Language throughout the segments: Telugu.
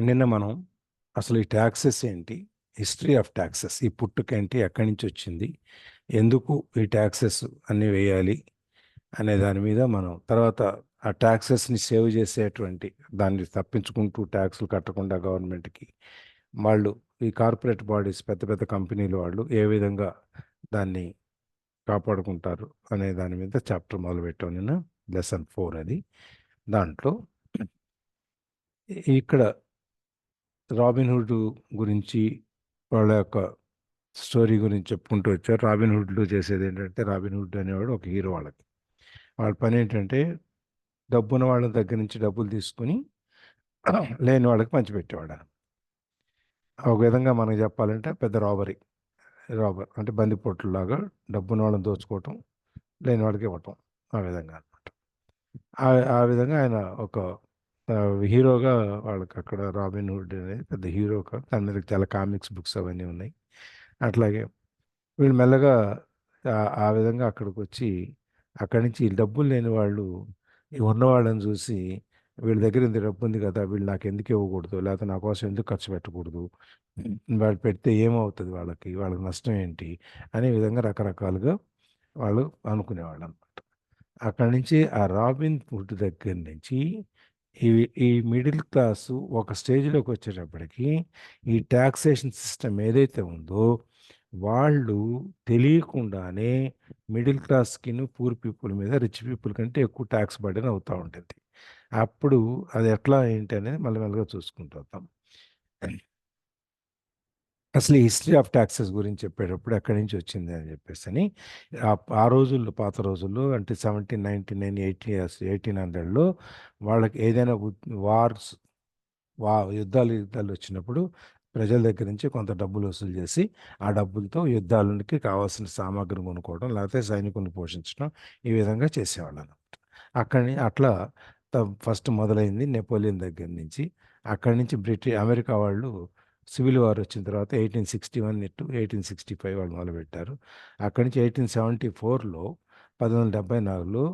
నిన్న మనం అసలు ఈ ట్యాక్సెస్ ఏంటి, హిస్టరీ ఆఫ్ ట్యాక్సెస్, ఈ పుట్టుకేంటి, ఎక్కడి నుంచి వచ్చింది, ఎందుకు ఈ ట్యాక్సెస్ అన్నీ వేయాలి అనే దాని మీద మనం తర్వాత ఆ ట్యాక్సెస్ని సేవ్ చేసేటువంటి దాన్ని తప్పించుకుంటూ ట్యాక్సులు కట్టకుండా గవర్నమెంట్కి వాళ్ళు ఈ కార్పొరేట్ బాడీస్ పెద్ద పెద్ద కంపెనీలు వాళ్ళు ఏ విధంగా దాన్ని కాపాడుకుంటారు అనే దాని మీద చాప్టర్ మొదలుపెట్టాం నిన్న. లెసన్ 4 అది. దాంట్లో ఇక్కడ రాబిన్హుడ్ గురించి వాళ్ళ యొక్క స్టోరీ గురించి చెప్పుకుంటూ వచ్చారు. రాబిన్హుడ్లో చేసేది ఏంటంటే, రాబిన్హుడ్ అనేవాడు ఒక హీరో. వాళ్ళ పని ఏంటంటే డబ్బున్న వాళ్ళ దగ్గర నుంచి డబ్బులు తీసుకుని లేని వాళ్ళకి పంచిపెట్టేవాడు. ఒక విధంగా మనకి చెప్పాలంటే పెద్ద రాబర్ అంటే బందిపోట్లలాగా డబ్బున్న వాళ్ళని దోచుకోవటం, లేని వాళ్ళకి ఇవ్వటం, ఆ విధంగా అనమాట. ఆ విధంగా ఆయన ఒక హీరోగా వాళ్ళకి అక్కడ రాబిన్హుడ్ అనేది పెద్ద హీరోగా, దాని మీద చాలా కామిక్స్ బుక్స్ అవన్నీ ఉన్నాయి. అట్లాగే వీళ్ళు మెల్లగా ఆ విధంగా అక్కడికి వచ్చి అక్కడి నుంచి డబ్బులు లేని వాళ్ళు ఈ ఉన్నవాళ్ళని చూసి వీళ్ళ దగ్గర ఇంత డబ్బు ఉంది కదా, వీళ్ళు నాకు ఎందుకు ఇవ్వకూడదు, లేకపోతే నా కోసం ఎందుకు ఖర్చు పెట్టకూడదు, వాళ్ళు పెడితే ఏమవుతుంది, వాళ్ళకి నష్టం ఏంటి అనే విధంగా రకరకాలుగా వాళ్ళు అనుకునేవాళ్ళు అనమాట. అక్కడి నుంచి ఆ రాబిన్ హుడ్ దగ్గర నుంచి ఈ ఈ మిడిల్ క్లాసు ఒక స్టేజ్లోకి వచ్చేటప్పటికి ఈ ట్యాక్సేషన్ సిస్టమ్ ఏదైతే ఉందో వాళ్ళు తెలియకుండానే మిడిల్ క్లాస్కిను పూర్ పీపుల్ మీద రిచ్ పీపుల్ కంటే ఎక్కువ ట్యాక్స్ బర్డెన్ అవుతూ ఉంటుంది. అప్పుడు అది ఎట్లా ఏంటి అనేది మెల్లమెల్లగా చూసుకుంటూ వద్దాం. అసలు ఈ హిస్టరీ ఆఫ్ ట్యాక్సెస్ గురించి చెప్పేటప్పుడు ఎక్కడి నుంచి వచ్చింది అని చెప్పేసి అని ఆ రోజుల్లో, పాత రోజుల్లో అంటే 1799, 1800లో వాళ్ళకి ఏదైనా వార్స్ యుద్ధాలు వచ్చినప్పుడు ప్రజల దగ్గర నుంచి కొంత డబ్బులు వసూలు చేసి ఆ డబ్బులతో యుద్ధాలకి కావాల్సిన సామాగ్రిని కొనుక్కోవడం, లేకపోతే సైనికులను పోషించడం, ఈ విధంగా చేసేవాళ్ళు అనమాట. అక్కడి అట్లా ఫస్ట్ మొదలైంది నెపోలియన్ దగ్గర నుంచి. అక్కడి నుంచి అమెరికా వాళ్ళు సివిల్ వార్ వచ్చిన తర్వాత 1861 టు 1865 వాళ్ళు మొదలుపెట్టారు. అక్కడి నుంచి 1874లో 1874లో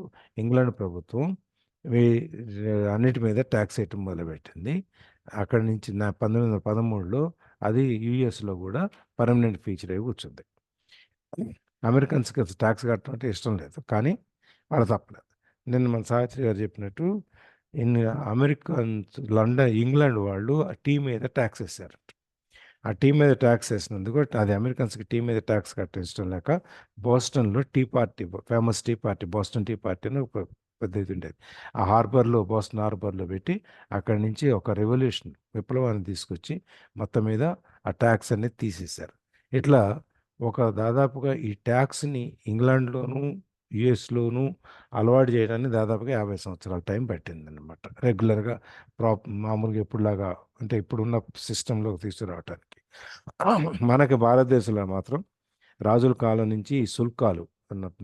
ఇంగ్లాండ్ ప్రభుత్వం వీ అన్నిటి మీద ట్యాక్స్ వేయటం మొదలుపెట్టింది. అక్కడి నుంచి 1913లో అది యుఎస్లో కూడా పర్మనెంట్ ఫీచర్ అయి కూర్చుంది. అమెరికన్స్కి ట్యాక్స్ కట్టడం అంటే ఇష్టం లేదు, కానీ వాళ్ళు తప్పలేదు. నిన్న మన సావిత్రి గారు చెప్పినట్టు ఇన్ అమెరికన్స్ ఇంగ్లాండ్ వాళ్ళు ఆ టీ మీద ట్యాక్స్ వేశారు. ఆ టీ మీద ట్యాక్స్ వేసినందుకు అది అమెరికన్స్కి టీ మీద ట్యాక్స్ కట్టడం ఇష్టం లేక బోస్టన్లో famous tea party, Boston tea party అని ఒక పెద్ద ఇది ఉండేది. ఆ బోస్టన్ హార్బర్లో పెట్టి అక్కడి నుంచి ఒక విప్లవాన్ని తీసుకొచ్చి మొత్తం మీద ఆ ట్యాక్స్ అనేది తీసేశారు. ఇట్లా దాదాపుగా ఈ ట్యాక్స్ని ఇంగ్లాండ్లోనూ యుఎస్లోనూ అలవాటు చేయడానికి దాదాపుగా 50 సంవత్సరాల టైం పట్టిందన్నమాట. రెగ్యులర్గా మామూలుగా ఎప్పుడులాగా అంటే ఇప్పుడున్న సిస్టంలోకి తీసుకురావటానికి. మనకి భారతదేశంలో మాత్రం రాజుల కాలం నుంచి ఈ సుల్కాలు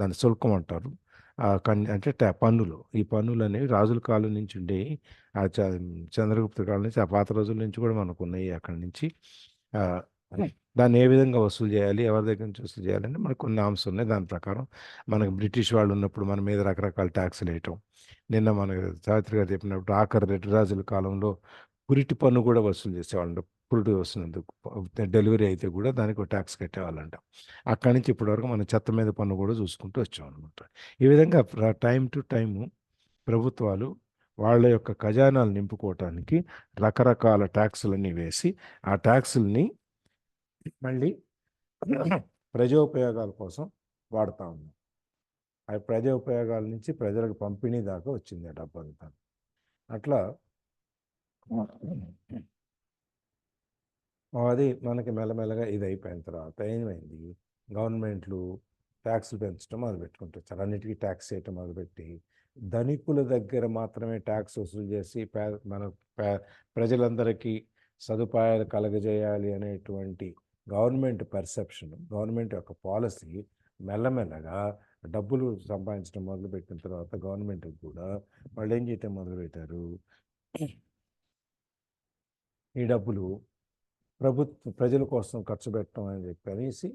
దాన్ని సుల్కం అంటారు. అంటే పన్నులు, ఈ పన్నులు అనేవి రాజుల కాలం నుంచి ఉండే ఆ చంద్రగుప్త కాలం నుంచి, ఆ పాత రోజుల నుంచి కూడా మనకు ఉన్నాయి. అక్కడి నుంచి దాన్ని ఏ విధంగా వసూలు చేయాలి, ఎవరి దగ్గర నుంచి వసూలు చేయాలంటే మనకు కొన్ని నామ్స్ ఉన్నాయి. దాని ప్రకారం మనకు బ్రిటిష్ వాళ్ళు ఉన్నప్పుడు మన మీద రకరకాల ట్యాక్సులు వేయటం. నిన్న మనకు సావిత్రి గారు చెప్పినప్పుడు ఆఖరి రెడ్డి రాజుల కాలంలో పురిటి పన్ను కూడా వసూలు చేసేవాళ్ళంట. పురిటి వస్తున్నందుకు డెలివరీ అయితే కూడా దానికి ఒక ట్యాక్స్ కట్టేవాళ్ళంట. అక్కడి నుంచి ఇప్పటివరకు మనం చెత్త మీద పన్ను కూడా చూసుకుంటూ వచ్చాం అనమాట. ఈ విధంగా టైం టు టైము ప్రభుత్వాలు వాళ్ళ యొక్క ఖజానాలు నింపుకోవటానికి రకరకాల ట్యాక్సులన్నీ వేసి ఆ ట్యాక్సుల్ని మళ్ళీ ప్రజోపయోగాల కోసం వాడుతూ ఉన్నాం. ఆ ప్రజోపయోగాల నుంచి ప్రజలకు పంపిణీ దాకా వచ్చింది ఆ డబ్బు అంతా. అట్లా అది మనకి మెల్లమెల్లగా ఇది అయిపోయిన తర్వాత ఏమైంది, గవర్నమెంట్లు ట్యాక్సులు పెంచడం మొదలుపెట్టుకుంటారు. చాలా అన్నిటికీ ట్యాక్స్ చేయటం మొదలుపెట్టి ధనికుల దగ్గర మాత్రమే ట్యాక్స్ వసూలు చేసి ప్రజలందరికీ సదుపాయాలు కలగజేయాలి అనేటువంటి గవర్నమెంట్ యొక్క పాలసీ మెల్లమెల్లగా డబ్బులు సంపాదించడం మొదలుపెట్టిన తర్వాత గవర్నమెంట్ కూడా వాళ్ళు ఏం చేయటం మొదలుపెట్టారు, ఈ డబ్బులు ప్రజల కోసం ఖర్చు పెట్టడం అని చెప్పనేసి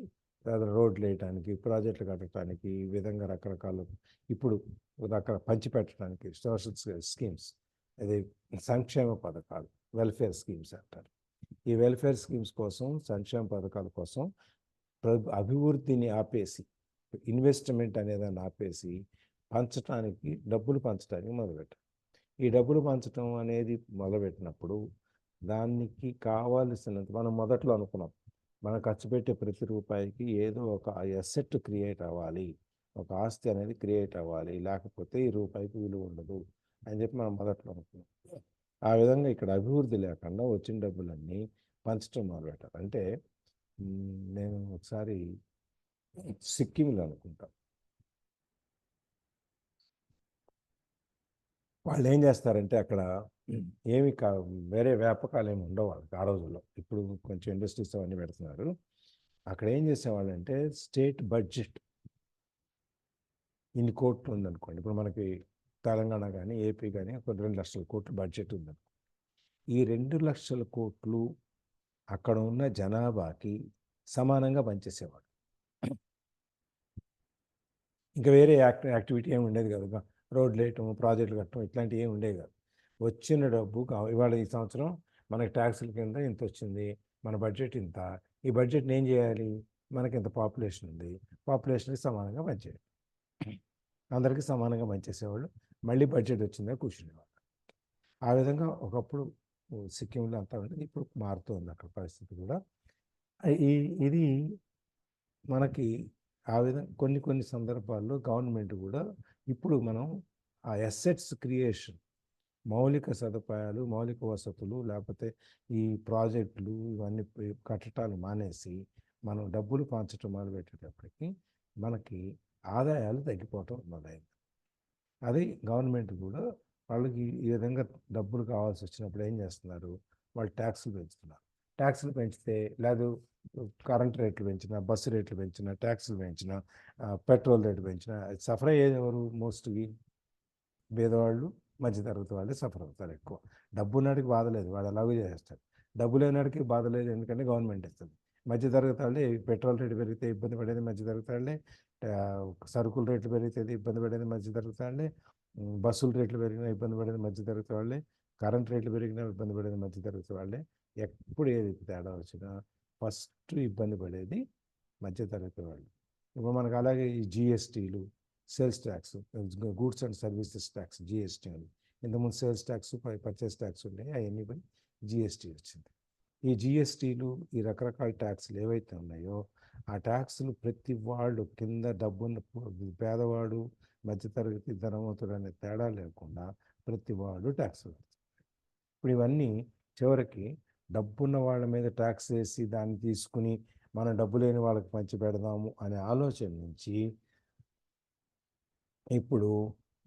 రోడ్లు వేయడానికి, ప్రాజెక్టులు కట్టడానికి, ఈ విధంగా రకరకాల ఇప్పుడు పంచిపెట్టడానికి సోషల్ స్కీమ్స్, అది సంక్షేమ పథకాలు వెల్ఫేర్ స్కీమ్స్ అంటారు. ఈ వెల్ఫేర్ స్కీమ్స్ కోసం, సంక్షేమ పథకాల కోసం అభివృద్ధిని ఆపేసి, ఇన్వెస్ట్మెంట్ అనేదాన్ని ఆపేసి డబ్బులు పంచడానికి మొదలుపెట్టారు. ఈ డబ్బులు పంచడం అనేది మొదలుపెట్టినప్పుడు దానికి కావాల్సినంత, మనం మొదట్లో అనుకున్నాం, మనం ఖర్చు పెట్టే ప్రతి రూపాయికి ఏదో ఒక అసెట్ క్రియేట్ అవ్వాలి, ఒక ఆస్తి అనేది క్రియేట్ అవ్వాలి, లేకపోతే ఈ రూపాయికి విలువ ఉండదు అని చెప్పి మనం మొదట్లో అనుకున్నాం. ఆ విధంగా ఇక్కడ అభివృద్ధి లేకుండా వచ్చిన డబ్బులన్నీ పంచడం మొదలుపెట్టారు. అంటే నేను ఒకసారి సిక్కింలో అనుకుంటా, వాళ్ళు ఏం చేస్తారంటే అక్కడ ఏమి వేరే వ్యాపకాలు ఏమి ఉండవు వాళ్ళకి ఆ రోజుల్లో. ఇప్పుడు కొంచెం ఇండస్ట్రీస్ అవన్నీ పెడుతున్నారు. అక్కడ ఏం చేసేవాళ్ళు అంటే స్టేట్ బడ్జెట్ ఇన్ని కోట్లు ఉందనుకోండి, ఇప్పుడు మనకి తెలంగాణ కానీ ఏపీ కానీ ఒక 2 లక్షల కోట్లు బడ్జెట్ ఉందనుకో, ఈ 2 లక్షల కోట్లు అక్కడ ఉన్న జనాభాకి సమానంగా పనిచేసేవాడు. ఇంకా వేరే యాక్టివిటీ ఏమి ఉండేది కాదు, రోడ్లు వేయటం, ప్రాజెక్టులు కట్టడం, ఇట్లాంటివి ఏమి ఉండేవి కాదు. వచ్చిన డబ్బు ఇవాళ ఈ సంవత్సరం మనకి ట్యాక్సుల కింద ఇంత వచ్చింది, మన బడ్జెట్ ఇంత, ఈ బడ్జెట్ని ఏం చేయాలి, మనకి ఇంత పాపులేషన్ ఉంది, పాపులేషన్కి సమానంగా పనిచేయాలి, అందరికీ సమానంగా పనిచేసేవాళ్ళు. మళ్ళీ బడ్జెట్ వచ్చిందా కూర్చునేవాళ్ళు. ఆ విధంగా ఒకప్పుడు సిక్కింలో అంతా ఉండేది. ఇప్పుడు మారుతుంది అక్కడ పరిస్థితి కూడా. ఇది మనకి ఆ విధంగా కొన్ని సందర్భాల్లో గవర్నమెంట్ కూడా ఇప్పుడు మనం ఆ అసెట్స్ క్రియేషన్, మౌలిక సదుపాయాలు, మౌలిక వసతులు, లేకపోతే ఈ ప్రాజెక్టులు ఇవన్నీ కట్టడాలు మానేసి మనం డబ్బులు పంచడం మొదలుపెట్టేటప్పటికి మనకి ఆదాయాలు తగ్గిపోవటం మొదలైంది. అది గవర్నమెంట్ కూడా వాళ్ళకి ఈ విధంగా డబ్బులు కావాల్సి వచ్చినప్పుడు ఏం చేస్తున్నారు, వాళ్ళు ట్యాక్సులు పెంచుతున్నారు. ట్యాక్సులు పెంచితే, లేదు కరెంట్ రేట్లు పెంచినా, బస్సు రేట్లు పెంచినా, ట్యాక్సులు పెంచినా, పెట్రోల్ రేట్లు పెంచినా సఫర్ అయ్యేది ఎవరు? మోస్ట్లీ పేదవాళ్ళు, మధ్యతరగతి వాళ్ళే సఫర్ అవుతారు ఎక్కువ. డబ్బు ఉన్నడికి బాధ లేదు, వాడు అలాగే చేస్తాడు. డబ్బు లేనివాడికి బాధ లేదు, ఎందుకంటే గవర్నమెంట్ ఇస్తుంది. మధ్యతరగతి వాళ్ళే పెట్రోల్ రేటు పెరిగితే ఇబ్బంది పడేది మధ్యతరగతి వాళ్ళే, సరుకుల రేట్లు పెరిగితే ఇబ్బంది పడేది మధ్యతరగతి వాళ్ళే, బస్సుల రేట్లు పెరిగినా ఇబ్బంది పడేది మధ్యతరగతి వాళ్ళే, కరెంట్ రేట్లు పెరిగినా ఇబ్బంది పడేది మధ్యతరగతి వాళ్ళే. ఎప్పుడు ఏది తేడా వచ్చినా ఫస్ట్ ఇబ్బంది పడేది మధ్యతరగతి వాళ్ళు. ఇప్పుడు మనకు అలాగే ఈ జిఎస్టీలు, sales tax, goods and services tax, GST అని. ఇంతకుముందు సేల్స్ ట్యాక్స్, పర్చేస్ ట్యాక్స్ ఉన్నాయి, అవన్నీ పోయి జిఎస్టీ వచ్చింది. ఈ జిఎస్టీలు, ఈ రకరకాల ట్యాక్స్లు ఏవైతే ఉన్నాయో ఆ ట్యాక్స్లు ప్రతి వాళ్ళు కింద డబ్బున్న పేదవాడు, మధ్యతరగతి, ధనవంతుడు అనే తేడా లేకుండా ప్రతి వాడు ట్యాక్స్ కడతారు. ఇప్పుడు ఇవన్నీ చివరికి డబ్బున్న వాళ్ళ మీద ట్యాక్స్ వేసి దాన్ని తీసుకుని మనం డబ్బు లేని వాళ్ళకి పంచి పెడదాము అనే ఆలోచన నుంచి ఇప్పుడు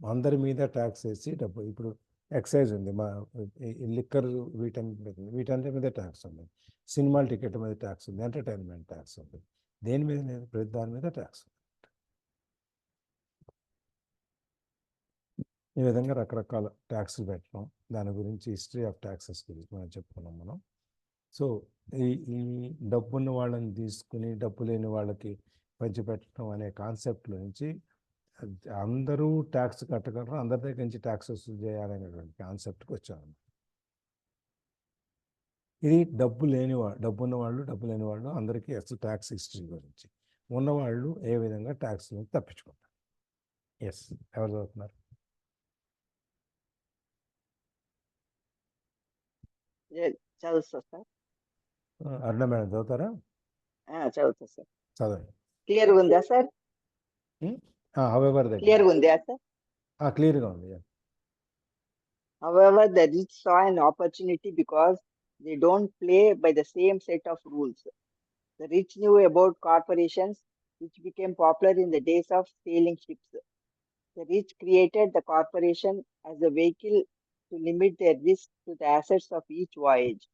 అందరి మీద ట్యాక్స్ వేసి డబ్బు, ఇప్పుడు ఎక్సైజ్ ఉంది, మా లిక్కర్ వీటన్నిటి మీద ట్యాక్స్ ఉంది, సినిమాల టికెట్ మీద ట్యాక్స్ ఉంది, ఎంటర్టైన్మెంట్ ట్యాక్స్ ఉంది, దేని మీద లేదు, ప్రతి దాని మీద ట్యాక్స్ ఉంది. ఈ విధంగా రకరకాల ట్యాక్స్లు పెట్టడం, దాని గురించి హిస్టరీ ఆఫ్ ట్యాక్సెస్ గురించి మనం చెప్పుకున్నాం మనం. సో ఈ డబ్బున్న వాళ్ళని తీసుకుని డబ్బు లేని వాళ్ళకి పంచిపెట్టడం అనే కాన్సెప్ట్లో నుంచి అందరూ ట్యాక్స్ కట్టగలరు, అందరి దగ్గర నుంచి ట్యాక్స్ వసూలు చేయాలనేటువంటి కాన్సెప్ట్కి వచ్చాము. ఇది డబ్బున్న వాళ్ళు, డబ్బు లేని వాళ్ళు అందరికీ అసలు ట్యాక్స్ హిస్టరీ గురించి. ఉన్నవాళ్ళు ఏ విధంగా ట్యాక్స్ నుంచి తప్పించుకుంటారు. ఎస్, ఎవరు చదువుతున్నారు? చదువుతా సార్. అరుణ మేడం చదువుతారా? చదువుతా సార్. చదవండి. క్లియర్ ఉందా సార్? హౌఎవర్ క్లియర్ ఉందా సార్? క్లియర్గా ఉంది. However, the rich saw an opportunity because they don't play by the same set of rules. The rich knew about corporations, which became popular in the days of sailing ships. The rich created the corporation as a vehicle to limit their risk to the assets of each voyage.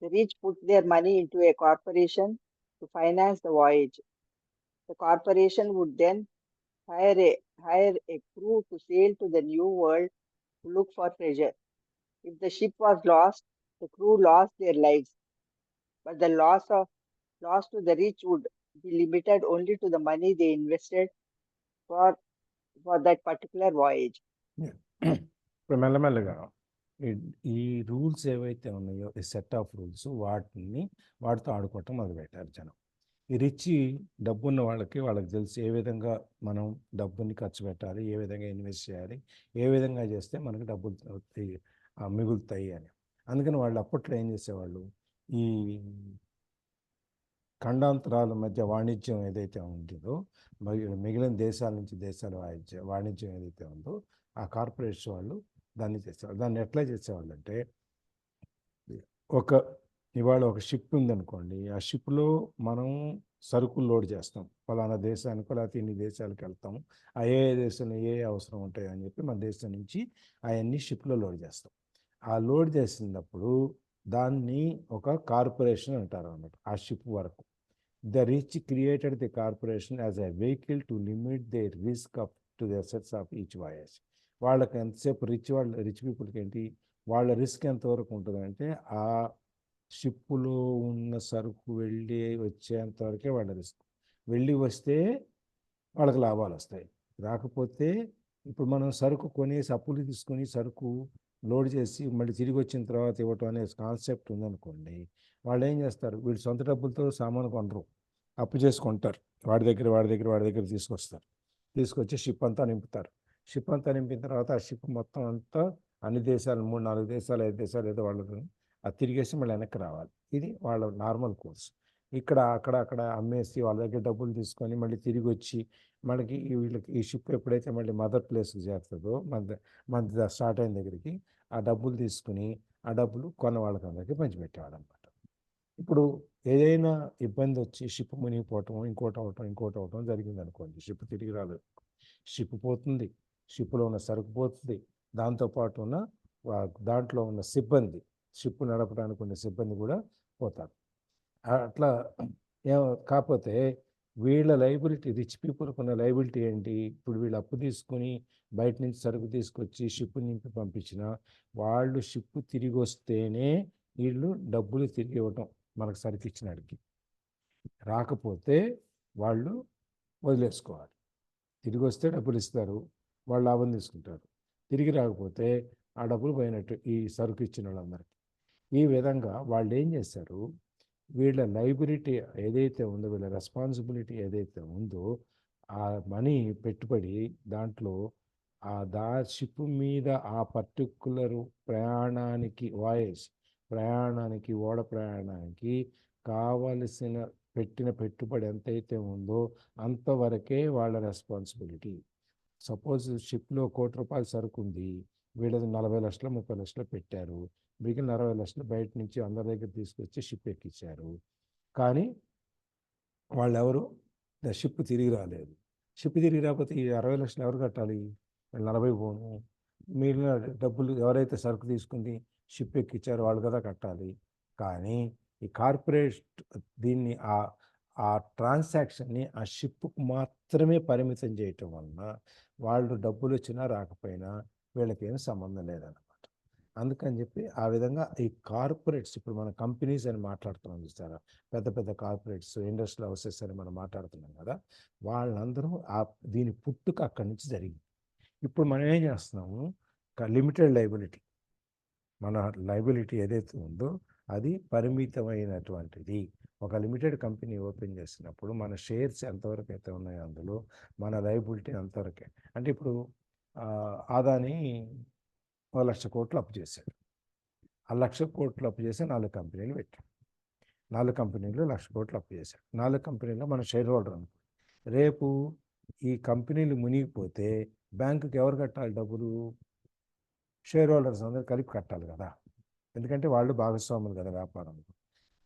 The rich put their money into a corporation to finance the voyage. The corporation would then hire a crew to sail to the new world to look for treasure. If the ship was lost, the crew lost their lives, but the loss to the rich would be limited only to the money they invested for that particular voyage. ఇప్పుడు మెల్లమెల్లగా ఈ రూల్స్ ఏవైతే ఉన్నాయో, ఈ సెట్ ఆఫ్ రూల్స్ వాటితో ఆడుకోవటం మొదలుపెట్టారు జనం. ఈ రిచ్ డబ్బున్న వాళ్ళకి తెలుసు ఏ విధంగా మనం డబ్బుని ఖర్చు పెట్టాలి, ఏ విధంగా ఇన్వెస్ట్ చేయాలి, ఏ విధంగా చేస్తే మనకు డబ్బులు మిగులుతాయి అని. అందుకని వాళ్ళు అప్పట్లో ఏం చేసేవాళ్ళు, ఈ ఖండాంతరాల మధ్య వాణిజ్యం ఏదైతే ఉంటుందో, మిగిలిన దేశాల నుంచి దేశాల వాణిజ్యం ఏదైతే ఉందో, ఆ కార్పొరేట్స్ వాళ్ళు దాన్ని చేసేవాళ్ళు. దాన్ని ఎట్లా చేసేవాళ్ళు అంటే, ఇవాళ ఒక షిప్ ఉందనుకోండి, ఆ షిప్లో మనం సరుకులు లోడ్ చేస్తాం, ఫలానా దేశానికి లేకపోతే ఇన్ని దేశాలకు వెళ్తాం, ఆ ఏ దేశంలో ఏ అవసరం ఉంటాయో అని చెప్పి మన దేశం నుంచి అవన్నీ షిప్లో లోడ్ చేస్తాం. ఆ లోడ్ చేసినప్పుడు దాన్ని ఒక కార్పొరేషన్ అంటారు అన్నమాట, ఆ షిప్ వరకు. The rich created the corporation as a vehicle to limit their risk up to the assets of each voyage. వాళ్ళకి ఎంతసేపు రిచ్ పీపుల్కి ఏంటి, వాళ్ళ రిస్క్ ఎంతవరకు ఉంటుందంటే ఆ షిప్పులో ఉన్న సరుకు వెళ్ళి వచ్చేంత వరకే వాళ్ళ రిస్క్. వెళ్ళి వస్తే వాళ్ళకి లాభాలు వస్తాయి, రాకపోతే ఇప్పుడు మనం సరుకు కొనేసి అప్పులు తీసుకొని సరుకు లోడ్ చేసి మళ్ళీ తిరిగి వచ్చిన తర్వాత ఇవ్వటం అనే కాన్సెప్ట్ ఉందనుకోండి, వాళ్ళు ఏం చేస్తారు, వీళ్ళు సొంత డబ్బులతో సామాను కొనరు, అప్పు చేసుకుంటారు, వాడి దగ్గర తీసుకొచ్చి షిప్ అంతా నింపుతారు. షిప్ అంతా నింపిన తర్వాత ఆ షిప్ మొత్తం అంతా అన్ని దేశాలు 3-4 దేశాలు 5 దేశాలు ఏదో వాళ్ళు అది తిరిగేసి మళ్ళీ వెనక్కి రావాలి. ఇది వాళ్ళ నార్మల్ కోర్స్. ఇక్కడ అక్కడ అమ్మేసి వాళ్ళ దగ్గర డబ్బులు తీసుకొని మళ్ళీ తిరిగి వచ్చి మనకి వీళ్ళకి ఈ షిప్ ఎప్పుడైతే మళ్ళీ మదర్ ప్లేస్కి చేరుతుందో, మన స్టార్ట్ అయిన దగ్గరికి ఆ డబ్బులు తీసుకుని ఆ డబ్బులు కొన్న వాళ్ళకి అందరికీ పంచిపెట్టేవాడు అనమాట. ఇప్పుడు ఏదైనా ఇబ్బంది వచ్చి షిప్ మునిగిపోవటం, ఇంకోటి అవటం జరిగింది అనుకోండి, షిప్ తిరిగి రాలేదు, షిప్ పోతుంది, షిప్లో ఉన్న సరుకు పోతుంది, దాంతోపాటు ఉన్న దాంట్లో ఉన్న సిబ్బంది, షిప్ నడపడానికి ఉన్న సిబ్బంది కూడా పోతారు. అట్లా కాకపోతే వీళ్ళ లైబిలిటీ, రిచ్ పీపుల్కి ఉన్న లైబిలిటీ ఏంటి, ఇప్పుడు వీళ్ళు అప్పు తీసుకుని బయట నుంచి సరుకు తీసుకొచ్చి షిప్ నింపి పంపించిన వాళ్ళు షిప్ తిరిగి వస్తేనే వీళ్ళు డబ్బులు తిరిగి ఇవ్వటం మనకు సరుకు ఇచ్చినాడికి, రాకపోతే వాళ్ళు వదిలేసుకోవాలి. తిరిగి వస్తే డబ్బులు ఇస్తారు, వాళ్ళు లాభం తీసుకుంటారు, తిరిగి రాకపోతే ఆ డబ్బులు పోయినట్టు ఈ సరుకు ఇచ్చిన వాళ్ళందరికీ. ఈ విధంగా వాళ్ళు ఏం చేశారు, వీళ్ళ లైబిలిటీ ఏదైతే ఉందో, వీళ్ళ రెస్పాన్సిబిలిటీ ఏదైతే ఉందో, ఆ మనీ పెట్టుబడి దాంట్లో షిప్ మీద ఆ పర్టికులర్ ప్రయాణానికి ఓడ ప్రయాణానికి కావలసిన పెట్టిన పెట్టుబడి ఎంతైతే ఉందో అంతవరకే వాళ్ళ రెస్పాన్సిబిలిటీ. సపోజ్ షిప్లో ₹1,00,00,000 సరుకు ఉంది, వీళ్ళది 40 లక్షలు 30 లక్షలు పెట్టారు, మిగిలిన 60 లక్షలు బయట నుంచి అందరి దగ్గర తీసుకొచ్చి షిప్ ఎక్కించారు, కానీ వాళ్ళెవరు షిప్ తిరిగి రాలేదు. షిప్ తిరిగి రాకపోతే ఈ 60 లక్షలు ఎవరు కట్టాలి, 40 పోను, మిగిలిన డబ్బులు ఎవరైతే సరుకు తీసుకుని షిప్ ఎక్కించారో వాళ్ళు కదా కట్టాలి. కానీ ఈ కార్పొరేట్ దీన్ని ఆ ట్రాన్సాక్షన్ని ఆ షిప్కు మాత్రమే పరిమితం చేయటం వలన వాళ్ళు డబ్బులు వచ్చినా రాకపోయినా వీళ్ళకి ఏం సంబంధం లేదన్నమాట. అందుకని చెప్పి ఆ విధంగా ఈ కార్పొరేట్స్, ఇప్పుడు మన కంపెనీస్ అని మాట్లాడుతున్నాం చూస్తారా, పెద్ద పెద్ద కార్పొరేట్స్, ఇండస్ట్రియల్ హౌసెస్ అని మనం మాట్లాడుతున్నాం కదా, వాళ్ళందరూ దీని పుట్టుక అక్కడి నుంచి జరిగింది. ఇప్పుడు మనం ఏం చేస్తున్నాము, లిమిటెడ్ లైబిలిటీ, మన లైబిలిటీ ఏదైతే ఉందో అది పరిమితమైనటువంటిది. ఒక లిమిటెడ్ కంపెనీ ఓపెన్ చేసినప్పుడు మన షేర్స్ ఎంతవరకు అయితే ఉన్నాయో అందులో మన లైబిలిటీ అంతవరకే. అంటే ఇప్పుడు ఆదాని 1,00,000 కోట్లు అప్పు చేశాడు, ఆ 1,00,000 కోట్లు అప్పు చేసి 4 కంపెనీలు పెట్టాడు, 4 కంపెనీలు 1,00,000 కోట్లు అప్పు చేశాడు, 4 కంపెనీలో మన షేర్ హోల్డర్ అనుకో. రేపు ఈ కంపెనీలు మునిగిపోతే బ్యాంకుకి ఎవరు కట్టాలి డబ్బులు, షేర్ హోల్డర్స్ అందరూ కలిపి కట్టాలి కదా, ఎందుకంటే వాళ్ళు భాగస్వాములు కదా వ్యాపారంలో.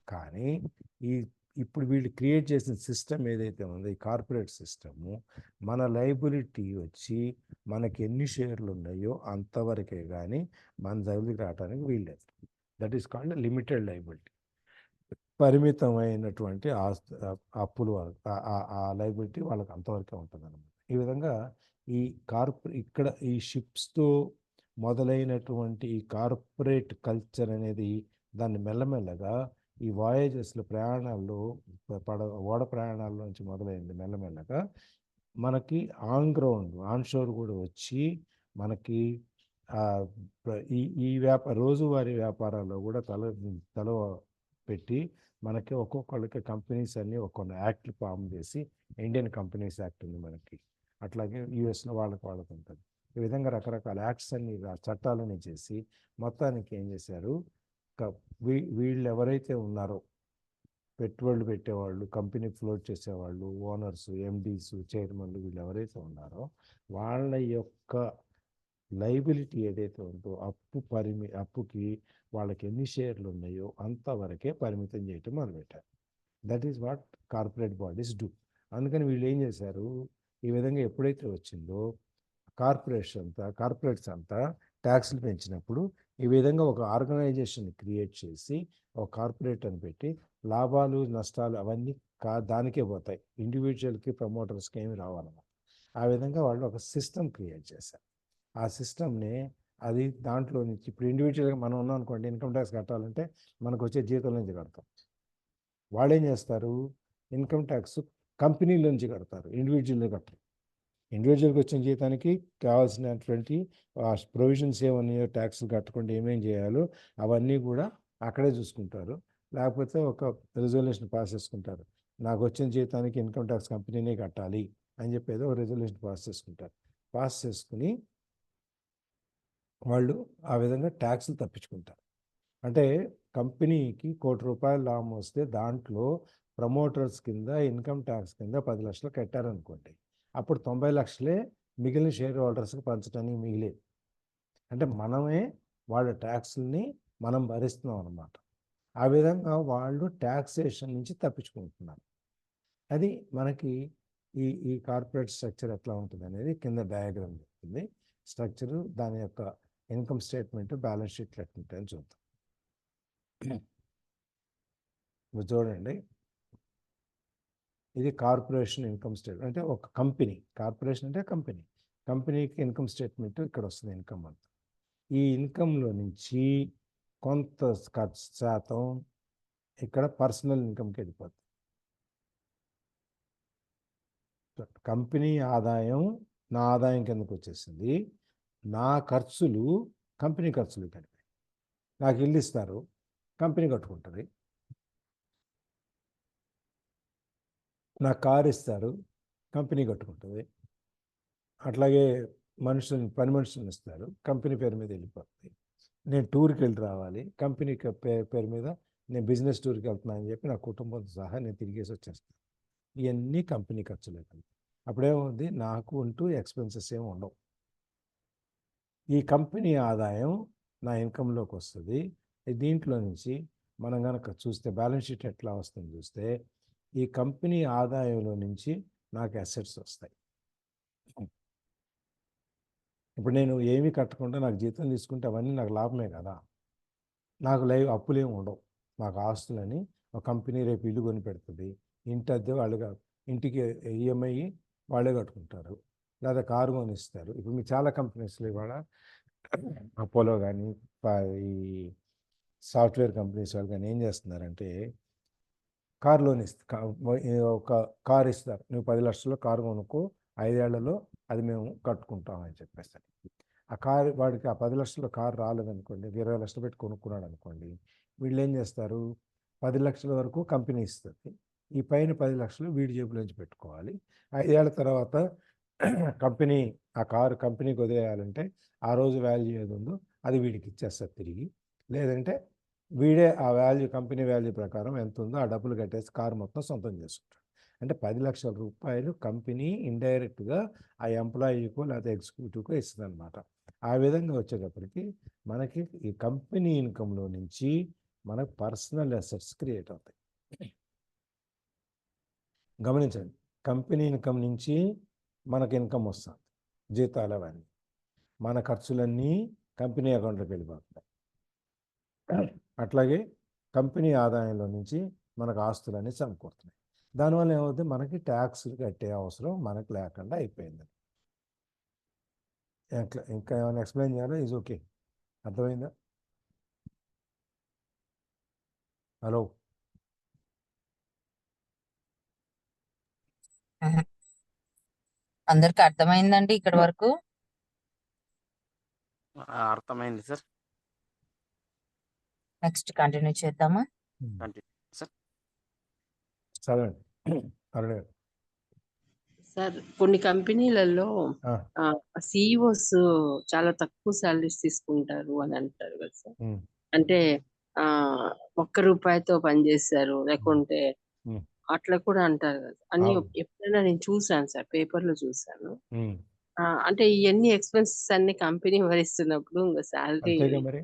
కానీ ఇప్పుడు వీళ్ళు క్రియేట్ చేసిన సిస్టమ్ ఏదైతే ఉందో, ఈ కార్పొరేట్ సిస్టము, మన లైబిలిటీ వచ్చి మనకి ఎన్ని షేర్లు ఉన్నాయో అంతవరకే కానీ మన దగ్గరికి రావడానికి వీల్లేదు. That is called limited liability. పరిమితమైనటువంటి అప్పులు ఆ లైబిలిటీ వాళ్ళకి అంతవరకే ఉంటుంది అన్నమాట. ఈ విధంగా ఇక్కడ ఈ షిప్స్తో మొదలైనటువంటి ఈ కార్పొరేట్ కల్చర్ అనేది దాన్ని మెల్లమెల్లగా ఈ వాయేజెస్లో ప్రయాణాల్లో ఓడ ప్రయాణాల నుంచి మొదలైంది, మెల్లమెల్లగా మనకి ఆన్ షోర్ కూడా వచ్చి మనకి ఆ, ఈ ఈ రోజువారీ వ్యాపారాల్లో కూడా తల పెట్టి మనకి ఒక్కొక్కళ్ళకి కంపెనీస్ అన్ని ఒక్కొక్క యాక్ట్లు ఫామ్ చేసి, ఇండియన్ కంపెనీస్ యాక్ట్ ఉంది మనకి, అట్లాగే యూఎస్లో వాళ్ళకి ఉంటుంది. ఈ విధంగా రకరకాల యాక్ట్స్ అన్ని చట్టాలని చేసి మొత్తానికి ఏం చేశారు, వీళ్ళు ఎవరైతే ఉన్నారో పెట్టుబడులు పెట్టేవాళ్ళు, కంపెనీ ఫ్లోట్ చేసేవాళ్ళు, ఓనర్స్, ఎండీస్, చైర్మన్లు, వీళ్ళు ఎవరైతే ఉన్నారో వాళ్ళ యొక్క లైబిలిటీ ఏదైతే ఉందో అప్పుకి వాళ్ళకి ఎన్ని షేర్లు ఉన్నాయో అంతవరకే పరిమితం చేయటం మొదలుపెట్టారు. That is what corporate bodies do. అందుకని వీళ్ళు ఏం చేశారు, ఈ విధంగా ఎప్పుడైతే వచ్చిందో కార్పొరేట్స్ అంతా ట్యాక్స్లు పెంచినప్పుడు ఈ విధంగా ఒక ఆర్గనైజేషన్ క్రియేట్ చేసి ఒక కార్పొరేట్ అని పెట్టి లాభాలు నష్టాలు అవన్నీ దానికే పోతాయి, ఇండివిజువల్కి ప్రమోటర్స్కి ఏమి రావాలన్నమాట. ఆ విధంగా వాళ్ళు ఒక సిస్టమ్ క్రియేట్ చేశారు. ఆ సిస్టమ్ని అది దాంట్లో నుంచి ఇప్పుడు ఇండివిజువల్గా మనం ఉన్నాం అనుకోండి, ఇన్కమ్ ట్యాక్స్ కట్టాలంటే మనకు వచ్చే జీతం నుంచి కడతాం. వాళ్ళు ఏం చేస్తారు, ఇన్కమ్ ట్యాక్స్ కంపెనీల నుంచి కడతారు, ఇండివిజువల్గా కట్టరు. ఇండివిజువల్కి వచ్చిన జీతానికి కావాల్సినటువంటి ప్రొవిజన్స్ ఏమన్నాయో ట్యాక్స్లు కట్టకుండా ఏమేం చేయాలో అవన్నీ కూడా అక్కడే చూసుకుంటారు. లేకపోతే ఒక రిజల్యూషన్ పాస్ చేసుకుంటారు, నాకు వచ్చిన జీతానికి ఇన్కమ్ ట్యాక్స్ కంపెనీనే కట్టాలి అని చెప్పేది ఒక రిజల్యూషన్ పాస్ చేసుకుంటారు. పాస్ చేసుకుని వాళ్ళు ఆ విధంగా ట్యాక్స్లు తప్పించుకుంటారు. అంటే కంపెనీకి ₹1,00,00,000 లాభం వస్తే దాంట్లో ప్రమోటర్స్ కింద ఇన్కమ్ ట్యాక్స్ కింద 10 లక్షలు కట్టారనుకోండి, అప్పుడు 90 లక్షలే మిగిలిన షేర్ హోల్డర్స్కి పంచడానికి మిగిలేదు. అంటే మనమే వాళ్ళ ట్యాక్స్ని మనం భరిస్తున్నాం అన్నమాట. ఆ విధంగా వాళ్ళు ట్యాక్సేషన్ నుంచి తప్పించుకుంటున్నారు. అది మనకి ఈ కార్పొరేట్ స్ట్రక్చర్ ఎట్లా ఉంటుంది అనేది కింద డయాగ్రామ్ చెప్తుంది. స్ట్రక్చరు దాని యొక్క ఇన్కమ్ స్టేట్మెంట్, బ్యాలెన్స్ షీట్లు ఎట్లుంటాయని చూద్దాం. చూడండి, ఇది కార్పొరేషన్ ఇన్కమ్ స్టేట్మెంట్. అంటే ఒక కంపెనీ, కార్పొరేషన్ అంటే కంపెనీకి ఇన్కమ్ స్టేట్మెంట్ ఇక్కడ వస్తుంది, ఇన్కమ్ అంతా. ఈ ఇన్కంలో నుంచి కొంత శాతం ఇక్కడ పర్సనల్ ఇన్కమ్కి వెళ్ళిపోతుంది. కంపెనీ ఆదాయం నా ఆదాయం కిందకు వచ్చేసింది, నా ఖర్చులు కంపెనీ ఖర్చులు కలిపి. నాకు ఇల్లు ఇస్తారు, కంపెనీ కట్టుకుంటుంది. నాకు కారు ఇస్తారు, కంపెనీ కట్టుకుంటుంది. అట్లాగే పని మనుషులను ఇస్తారు, కంపెనీ పేరు మీద వెళ్ళిపోతుంది. నేను టూర్కి వెళ్ళి రావాలి, కంపెనీ పేరు మీద నేను బిజినెస్ టూర్కి వెళ్తున్నాను అని చెప్పి నా కుటుంబంతో సహా నేను తిరిగేసి వచ్చేస్తాను. ఇవన్నీ కంపెనీ ఖర్చులే కదా. అప్పుడేముంది, నాకు ఉంటూ ఎక్స్పెన్సెస్ ఏమి ఉండవు. ఈ కంపెనీ ఆదాయం నా ఇన్కంలోకి వస్తుంది. దీంట్లో నుంచి మనం కనుక చూస్తే బ్యాలెన్స్ షీట్ ఎట్లా వస్తుంది చూస్తే, ఈ కంపెనీ ఆదాయంలో నుంచి నాకు అసెట్స్ వస్తాయి. ఇప్పుడు నేను ఏమీ కట్టకుండా నాకు జీతం తీసుకుంటే అవన్నీ నాకు లాభమే కదా. నాకు అప్పులేమి ఉండవు. నాకు ఆస్తులని ఒక కంపెనీ రేపు ఇల్లు కొని పెడుతుంది, ఇంటి అద్దె వాళ్ళు ఇంటికి ఈఎంఐ వాళ్ళే కట్టుకుంటారు, లేదా కారు కొని ఇస్తారు. ఇప్పుడు మీకు చాలా కంపెనీస్లో ఇవాళ అపోలో కానీ ఈ సాఫ్ట్వేర్ కంపెనీస్ వాళ్ళు కానీ ఏం చేస్తున్నారంటే, కార్ లోన్ ఒక కార్ ఇస్తారు, నువ్వు 10 లక్షల్లో కారు కొనుక్కో, 5 ఏళ్లలో అది మేము కట్టుకుంటాం అని చెప్పేసి. ఆ కారు వాడికి ఆ 10 లక్షల కారు రాలేదనుకోండి, 20 లక్షలు పెట్టి కొనుక్కున్నాడు అనుకోండి, వీళ్ళు ఏం చేస్తారు, 10 లక్షల వరకు కంపెనీ ఇస్తుంది, ఈ పైన 10 లక్షలు వీడి జేబులోంచి పెట్టుకోవాలి. 5 ఏళ్ల తర్వాత కంపెనీ ఆ కారు కంపెనీకి వదిలేయాలంటే ఆ రోజు వాల్యూ ఏది ఉందో అది వీడికి ఇచ్చేస్తారు తిరిగి. లేదంటే వీడే ఆ వాల్యూ, కంపెనీ వాల్యూ ప్రకారం ఎంత ఉందో ఆ డబ్బులు కట్టేసి కారు మొత్తం సొంతం చేసుకుంటాడు. అంటే 10 లక్షల రూపాయలు కంపెనీ ఇండైరెక్ట్గా ఆ ఎంప్లాయీకో లేదా ఎగ్జిక్యూటివ్కో ఇస్తుంది అనమాట. ఆ విధంగా వచ్చేటప్పటికి మనకి ఈ కంపెనీ ఇన్కంలో నుంచి మనకు పర్సనల్ అసెట్స్ క్రియేట్ అవుతాయి. గమనించండి, కంపెనీ ఇన్కమ్ నుంచి మనకు ఇన్కమ్ వస్తుంది, జీతాలు అవన్నీ, మన ఖర్చులన్నీ కంపెనీ అకౌంట్లోకి వెళ్ళిపోతాయి. అట్లాగే కంపెనీ ఆదాయంలో నుంచి మనకు ఆస్తులన్నీ సమకూరుతున్నాయి. దానివల్ల ఏమవుతుంది, మనకి ట్యాక్స్ కట్టే అవసరం మనకు లేకుండా అయిపోయింది. ఇంకా ఏమైనా ఎక్స్ప్లెయిన్ చేయాలో? ఈజ్ ఓకే, అర్థమైందా? హలో, అందరికి అర్థమైందండి ఇక్కడ వరకు? అర్థమైంది సార్. నెక్స్ట్ కంటిన్యూ చేద్దామా? Continue sir. చదవండి. అరుణ గారు. సార్ కొన్ని కంపెనీలలో ఆ, సిఇఓస్ చాలా తక్కువ సాలరీస్ తీసుకుంటారు అని అంటారు కదా సార్. ఉమ్, అంటే ఆ ₹1 పనిచేస్తారు లేకుంటే ఉమ్, అట్లా కూడా అంటారు కదా అని అవును. ఎప్పుడైనా నేను చూసాను సార్, పేపర్ లో చూసాను. ఉమ్, అంటే ఇవన్నీ ఎక్స్పెన్సెస్ అన్ని కంపెనీ భరిస్తున్నప్పుడు ఇంకా శాలరీ అంతేగా మరి.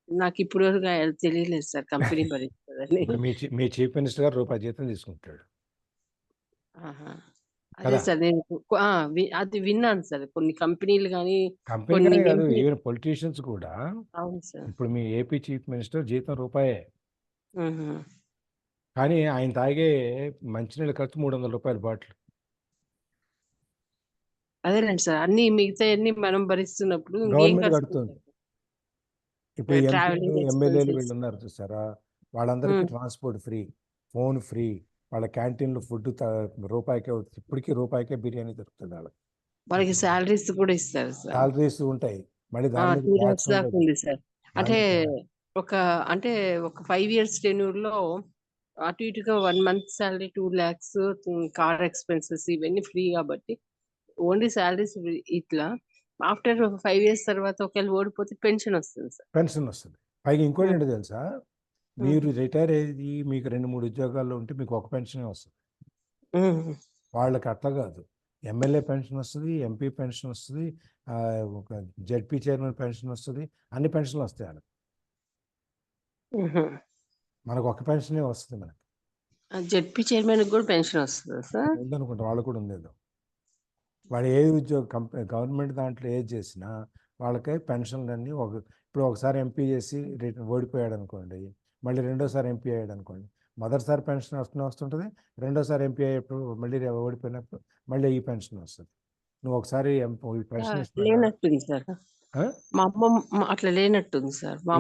నాకు ఇప్పుడు వరకు తెలియలేదు సార్ కంపెనీ భరిస్తుందని. ఇప్పుడు మీ చీఫ్ మినిస్టర్ గారు రూపాయి జీతం తీసుకుంటాడు ఆహా. అదే కదా. సార్ నేను అది విన్నాను సార్. కొన్ని కంపెనీలు కానీ కంపెనీగానే కొన్ని కాదు, ఈవెన్ పొలిటీషియన్స్ కూడా. అవును సార్. ఇప్పుడు మీ ఏపీ చీఫ్ మినిస్టర్ జీతం రూపాయే, మ్హూ. కానీ ఆయన తాగే మంచినీళ్ళ ఖర్చు ₹300 బాటిల్. అదేనండి సార్, అన్ని మిగతా అన్ని మనం భరిస్తున్నప్పుడు ఇంకేం గవర్నమెంట్ ఖర్చు కడుతుంది. పెట్టాలి? ఇప్పుడు ఎంపీలు ట్రావెలింగ్ ఎమ్మెల్యేలు ఎక్స్పెన్సెస్. వీళ్ళు ఉన్నారు చూసారా, వాళ్ళందరికీ ట్రాన్స్పోర్ట్ ఫ్రీ, ఫోన్ ఫ్రీ, వాళ్ళ క్యాంటీన్లో ఫుడ్ రూపాయికే, ఇప్పటికీ రూపాయికే బిర్యానీ దొరుకుతుంది వాళ్ళకి. వాళ్ళకి శాలరీస్ కూడా ఇస్తారు సార్. సాలరీస్ ఉంటాయి, మళ్ళీ దాని మీద 2 ట్యాక్స్ lakhs దాకా ఉండదు. ఉంది సార్. అంటే దాని ఒక అంటే ఒక 5 years టెన్యూర్ లో అటు ఇటుగా 1 month salary 2 lakhs, car expenses ఇవన్నీ ఫ్రీ కాబట్టి ఓన్లీ శాలరీస్ ఇట్లా. ఆఫ్టర్ 5 years తర్వాత ఒకవేళ ఓడిపోతే పెన్షన్ వస్తుంది సార్. పెన్షన్ వస్తుంది. పైగా ఇంకోటి మ్మ్. ఏంటో తెలుసా, మీరు రిటైర్ అయ్యి మీకు 2-3 ఉద్యోగాల్లో ఉంటే మీకు ఒక పెన్షనే వస్తుంది. మ్మ్. వాళ్ళకి అట్లా కాదు, ఎమ్మెల్యే పెన్షన్ వస్తుంది, ఎంపీ పెన్షన్ వస్తుంది, ఒక జెడ్పీ చైర్మన్ పెన్షన్ వస్తుంది, అన్ని పెన్షన్లు వస్తాయి వాళ్ళకి. మ్మ్. మనకు ఒక పెన్షనే వస్తుంది. మనకి జెడ్పీ చైర్మన్ కూడా పెన్షన్ వస్తుందా సార్? ఉందనుకుంటా, వాళ్ళు కూడా ఉండేది. వాడు ఏ గవర్నమెంట్ దాంట్లో ఏది చేసినా వాళ్ళకి పెన్షన్లు అన్నీ ఇప్పుడు ఒకసారి ఎంపీ చేసి ఓడిపోయాడు అనుకోండి, మళ్ళీ రెండోసారి ఎంపీ అయ్యాడు అనుకోండి, మొదటిసారి పెన్షన్ వస్తుంటుంది, రెండోసారి ఎంపీ అయ్యేప్పుడు మళ్ళీ ఓడిపోయినప్పుడు మళ్ళీ ఈ పెన్షన్ వస్తుంది. నువ్వు ఒకసారి పెన్షన్ లేనట్టుంది సార్. మా అమ్మమ్మ అట్లా లేనట్టుంది సార్. మా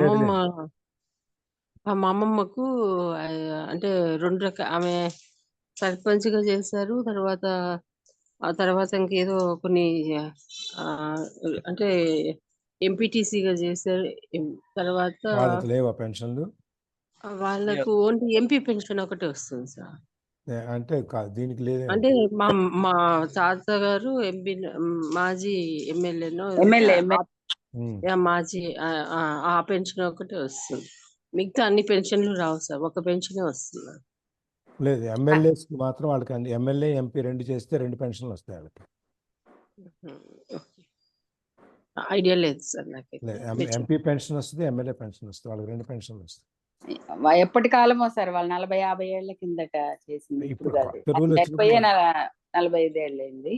అమ్మమ్మకు అంటే 2 రకాల ఆమె సర్పంచ్గా చేశారు. ఆ తర్వాత ఇంకేదో కొన్ని అంటే ఎంపీటీసీగా చేశారు. తర్వాత వాళ్ళకి లేవా పెన్షన్లు? వాళ్ళకు ఓన్లీ ఎంపీ పెన్షన్ ఒకటే వస్తుంది సార్. అంటే దీనికి లేదు. అంటే మా తాతగారు ఎంపీ, మాజీ ఎమ్మెల్యేనో మాజీ ఆ పెన్షన్ ఒకటే వస్తుంది. మిగతా అన్ని పెన్షన్లు రావు సార్, ఒక పెన్షనే వస్తుంది. లేదు, ఎమ్మెల్యేస్కి మాత్రం వాళ్ళకి ఎమ్మెల్యే ఎంపీ 2 చేస్తే 2 పెన్షన్లు వస్తాయి వాళ్ళకి. ఐడియా లేదు సార్ నాకైతే. ఎంపీ పెన్షన్ వస్తుంది, ఎమ్మెల్యే పెన్షన్ వస్తుంది, వాళ్ళకి 2 పెన్షన్లు వస్తాయి. ఎప్పటి కాలమో సార్, వాళ్ళు 40-50 ఏళ్ల కిందట చేసింది. ఇప్పుడు ఇప్పుడు కొత్త రూల్ 45 ఏళ్ళు అయింది.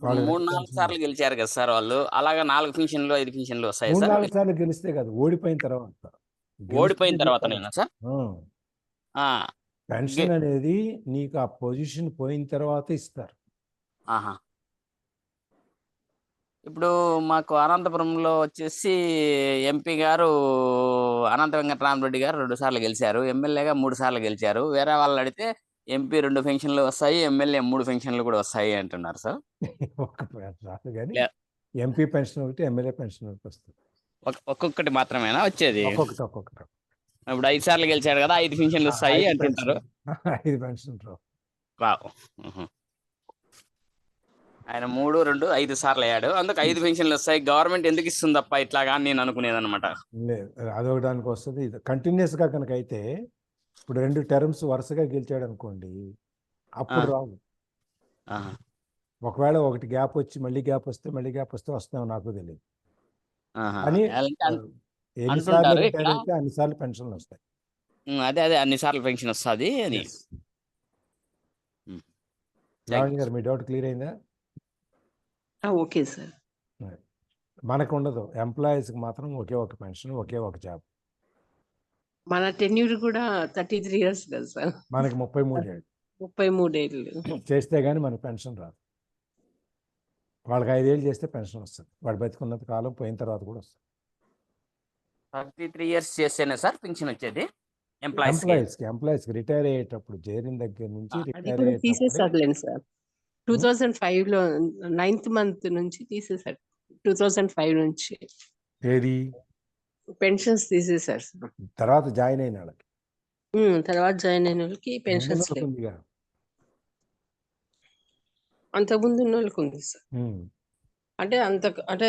3-4 సార్లు గెలిచారు కదా సార్ వాళ్ళు, అలాగా 4 పెన్షన్లు 5 పెన్షన్లు వస్తాయి సార్. 3-4 సార్లు గెలిస్తే కాదు, ఓడిపోయిన తర్వాత. ఓడిపోయిన తర్వాతనేనా సార్? పెన్షన్ అనేది నీకు ఆ పొజిషన్ పోయిన తర్వాత ఇస్తారు. ఆహా. ఇప్పుడు మాకు అనంతపురంలో వచ్చేసి ఎంపీ గారు అనంత వెంకటరామరెడ్డి గారు 2 సార్లు గెలిచారు, ఎమ్మెల్యేగా 3 సార్లు గెలిచారు. వేరే వాళ్ళు అడిగితే ఎంపీ 2 పెన్షన్లు వస్తాయి, ఎమ్మెల్యే 3 పెన్షన్లు కూడా వస్తాయి అంటున్నారు సార్. కానీ ఎంపీ పెన్షన్ ఒకటి, ఎమ్మెల్యే పెన్షన్ ఒకటి వస్తుంది. ఒక్కొక్కటి మాత్రమేనా వచ్చేది? ఒక్కొక్కటి. ఇప్పుడు 5 సార్లు గెలిచాడు కదా, 5 పెన్షన్లు వస్తాయి అంటుంటారు. 5 పెన్షన్లు రావు. ఆయన 3, 2, 5 సార్లు అయ్యాడు, అందుకు 5 పెన్షన్లు వస్తాయి. గవర్నమెంట్ ఎందుకు ఇస్తుంది తప్ప ఇట్లాగా అని నేను అనుకునేది అనమాట. లేదు, అదొకదానికి వస్తుంది. ఇది కంటిన్యూస్గా కనుక అయితే, ఇప్పుడు 2 టర్మ్స్ వరుసగా గెలిచాడు అనుకోండి, అప్పుడు రావు. ఒకవేళ ఒకటి గ్యాప్ వచ్చి మళ్ళీ గ్యాప్ వస్తే వస్తామో నాకు తెలియదు. కానీ ఎన్నిసార్లు రిటైర్ అయితే అన్నిసార్లు పెన్షన్లు వస్తాయి. అదే అన్నిసార్లు పెన్షన్ వస్తుంది అని. గారు మీ డౌట్ క్లియర్ అయిందా? Okay sir. మనకు ఉండదు, ఎంప్లాయీస్కి మాత్రం ఒకే ఒక పెన్షన్, ఒకే ఒక జాబ్. మన టెన్యూర్ కూడా 33 years కదా సార్. మనకి 33 ఏళ్ళు. 33 ఏళ్ళు చేస్తే గానీ మనకు పెన్షన్ రాదు. వాళ్ళకి 5 ఏళ్ళు చేస్తే పెన్షన్ వస్తుంది, వాడు బతికున్నంత కాలం, పోయిన తర్వాత కూడా వస్తుంది. 33 years చేస్తేనే సార్ పెన్షన్ వచ్చేది ఎంప్లాయీస్కి రిటైర్ అయ్యేటప్పుడు, చేరిన దగ్గర నుంచి రిటైర్ అయ్యేటప్పుడు. తీసేసారులేండి సార్. 2005లో 9th మంత్ నుంచి తీసేశారు. 2005 నుంచి ఏది పెన్షన్స్ తీసేశారు సార్. తర్వాత జాయిన్ అయిన వాళ్ళకి తర్వాత జాయిన్ అయిన వాళ్ళకి పెన్షన్స్ ముందు లేవు. ఉందిగా. అంతకుముందు ఉన్న వాళ్ళకి ఉంది సార్. అంటే అంటే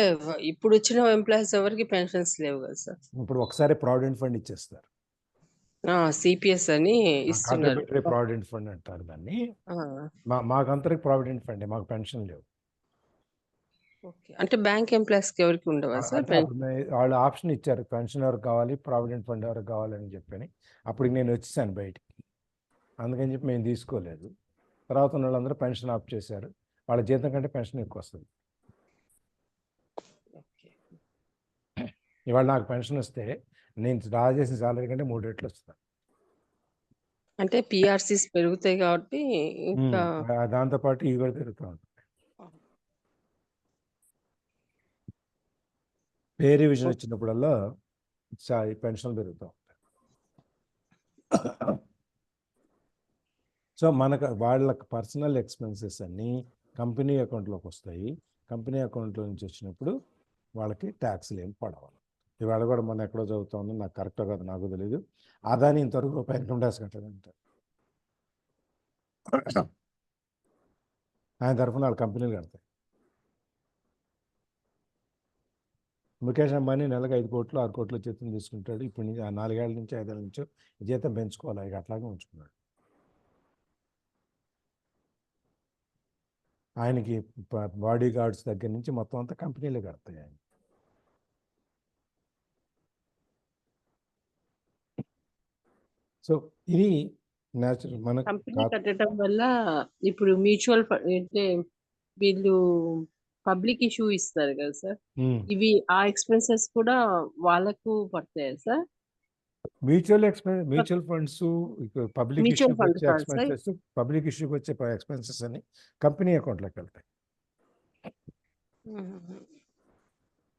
ఇప్పుడు వచ్చిన ఎంప్లాయీస్ ఎవరికి పెన్షన్స్ లేవు కదా సార్. ఇప్పుడు ఒకసారి ప్రావిడెంట్ ఫండ్ ఇచ్చేస్తారు. సిపిఎస్ అని ఇస్తున్నారు. కాంట్రిబ్యూటరీ ప్రావిడెంట్ ఫండ్ అంటారు దాన్ని. ఆ, మాకంతరికి ప్రావిడెంట్ ఫండ్, మాకు పెన్షన్ లేవు. ఓకే. అంటే బ్యాంక్ ఎంప్లాయీస్ కి ఎవరికి ఉండవా సార్ అంటే అప్పుడు వాళ్ళు ఆప్షన్ ఇచ్చారు, పెన్షన్ ఎవరికి కావాలి, ప్రావిడెంట్ ఫండ్ ఎవరికి కావాలని చెప్పని. అప్పుడు నేను వచ్చేసాను బయటికి, అందుకని చెప్పి మేము తీసుకోలేదు. తర్వాత ఉన్న వాళ్ళందరూ పెన్షన్ ఆఫ్ చేశారు. వాళ్ళ జీతం కంటే పెన్షన్ ఎక్కువ వస్తుంది. ఇవాళ నాకు పెన్షన్ వస్తే నేను డ్రా చేసిన సాలరీ కంటే 3 రెట్లు వస్తుంది. అంటే పిఆర్సీస్ పెరుగుతాయి కాబట్టి ఇంకా దాంతోపాటు ఇవి కూడా పెరుగుతూ ఉంటాయి. పే రివిజన్ వచ్చినప్పుడల్లా పెన్షన్లు పెరుగుతూ ఉంటాయి. సో మనకు వాళ్ళకి పర్సనల్ ఎక్స్పెన్సెస్ అన్నీ కంపెనీ అకౌంట్లోకి వస్తాయి. కంపెనీ అకౌంట్లో నుంచి వచ్చినప్పుడు వాళ్ళకి ట్యాక్స్లు ఏం పడవాలి. ఇవాళ కూడా మనం ఎక్కడో చదువుతా ఉంది, నాకు కరెక్ట్గా కాదు నాకు తెలియదు, ఆదాని ఇంతవరకు రూపాయి ఇన్కమ్ ట్యాక్స్ కట్టదంట. ఆయన తరఫున వాళ్ళ కంపెనీలు కడతాయి. ముఖేష్ అంబానీ నెలకు 5 కోట్లు 6 కోట్ల జీతం తీసుకుంటాడు. ఇప్పుడు నుంచి 4 ఏళ్ళ నుంచి 5 ఏళ్ళ నుంచో జీతం పెంచుకోవాలి, ఇక అట్లాగే ఉంచుకున్నాడు. ఆయనకి బాడీ గార్డ్స్ దగ్గర నుంచి మొత్తం అంతా కంపెనీలు కడతాయి ఆయన. సో ఇది న్యాచురల్ మన కంపెనీ కట్టడం వల్ల ఇప్పుడు మ్యూచువల్ అంటే వీళ్ళు పబ్లిక్ ఇష్యూ ఇస్తారు కదా సార్, ఇవి ఆ ఎక్స్పెన్సెస్ కూడా వాళ్ళకు పడతాయా sir? Mutual funds public mutual ఇష్యూకి ఫండ్ వచ్చే కాదు సార్. ఎక్స్పెన్సెస్, పబ్లిక్ ఇష్యూకి వచ్చే ఎక్స్పెన్సెస్ అని కంపెనీ అకౌంట్లోకి వెళ్తాయి.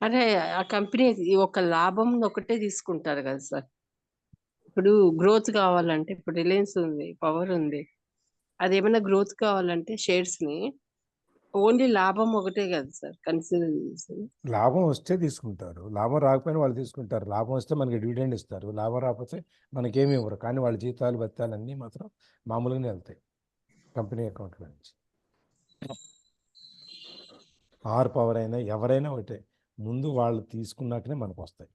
అరే ఆ కంపెనీ ఒక లాభం ఒకటే తీసుకుంటారు కదా సార్. ఇప్పుడు గ్రోత్ కావాలంటే, ఇప్పుడు రిలయన్స్ ఉంది, పవర్ ఉంది, అది ఏమైనా గ్రోత్ కావాలంటే షేర్స్ ని ఓన్లీ లాభం ఒకటే కదా సార్ కన్సిడర్ చేసి. లాభం వస్తే తీసుకుంటారు, లాభం రాకపోయినా వాళ్ళు తీసుకుంటారు. లాభం వస్తే మనకి డివిడెండ్ ఇస్తారు, లాభం రాకపోతే మనకేమి ఇవ్వరు. కానీ వాళ్ళ జీతాలు బత్తాలు అన్నీ మాత్రం మామూలుగానే వెళ్తాయి కంపెనీ అకౌంట్లో నుంచి. ఆర్ పవర్ అయినా ఎవరైనా ఒకటే, ముందు వాళ్ళు తీసుకున్నాకనే మనకు వస్తాయి.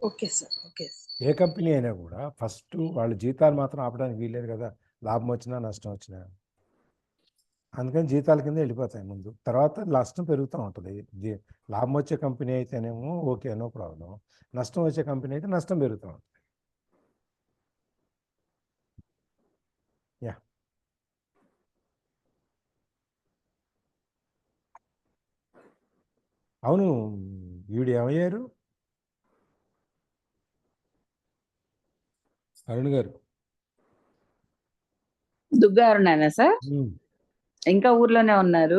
Okay sir, okay. ఏ కంపెనీ అయినా కూడా ఫస్ట్ వాళ్ళ జీతాలు మాత్రం ఆపడానికి వీల్లేదు కదా, లాభం వచ్చినా నష్టం వచ్చినా. అందుకని జీతాల కింద వెళ్ళిపోతాయి ముందు, తర్వాత నష్టం పెరుగుతూ ఉంటుంది. లాభం వచ్చే కంపెనీ అయితేనేమో ఓకే, నో ప్రాబ్లం. నష్టం వచ్చే కంపెనీ అయితే నష్టం పెరుగుతూ ఉంటుంది. యా, అవును. వీడు ఏమయ్యారు అరుణ్ గారు? దుగ్గారున్నారా సార్? ఇంకా ఊర్లోనే ఉన్నారు.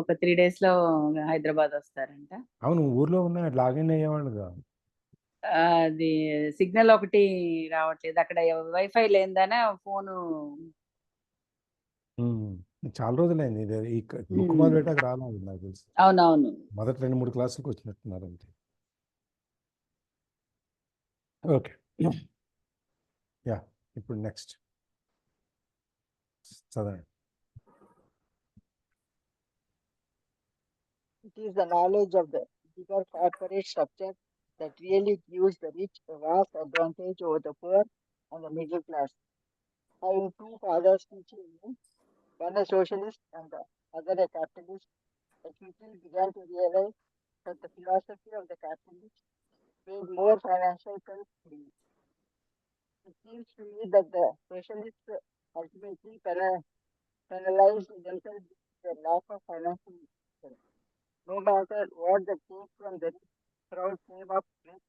ఒక 3 days లో హైదరాబాద్ వస్తారంట. అవును, ఊర్లో ఉన్న లాగిన్ అయ్యేవాళ్ళుగా. అది సిగ్నల్ ఒకటి రావట్లేదు అక్కడ, వైఫై లేదనే ఫోను. చాలా రోజులైంది ఇది. ఈ బుక్ మొదలు పెట్టాక రాలేదు నాకు తెలిసి. అవునవును, మొదటి 2-3 క్లాసులకు వచ్చినట్టున్నారు అంతే. ఓకే, యా, ఇప్పుడు నెక్స్ట్ చదవండి. It is the knowledge of the bigger corporate structure that really gives the rich a vast advantage over the poor and the middle class. Having 2 fathers teaching me, one a socialist and the other a capitalist, I quickly began to realize that the philosophy of the capitalist made more financial sense to me. It seems to me that the socialists ultimately penalize themselves with their lack of financial literacy. No matter what the take from the rich crowd came up with,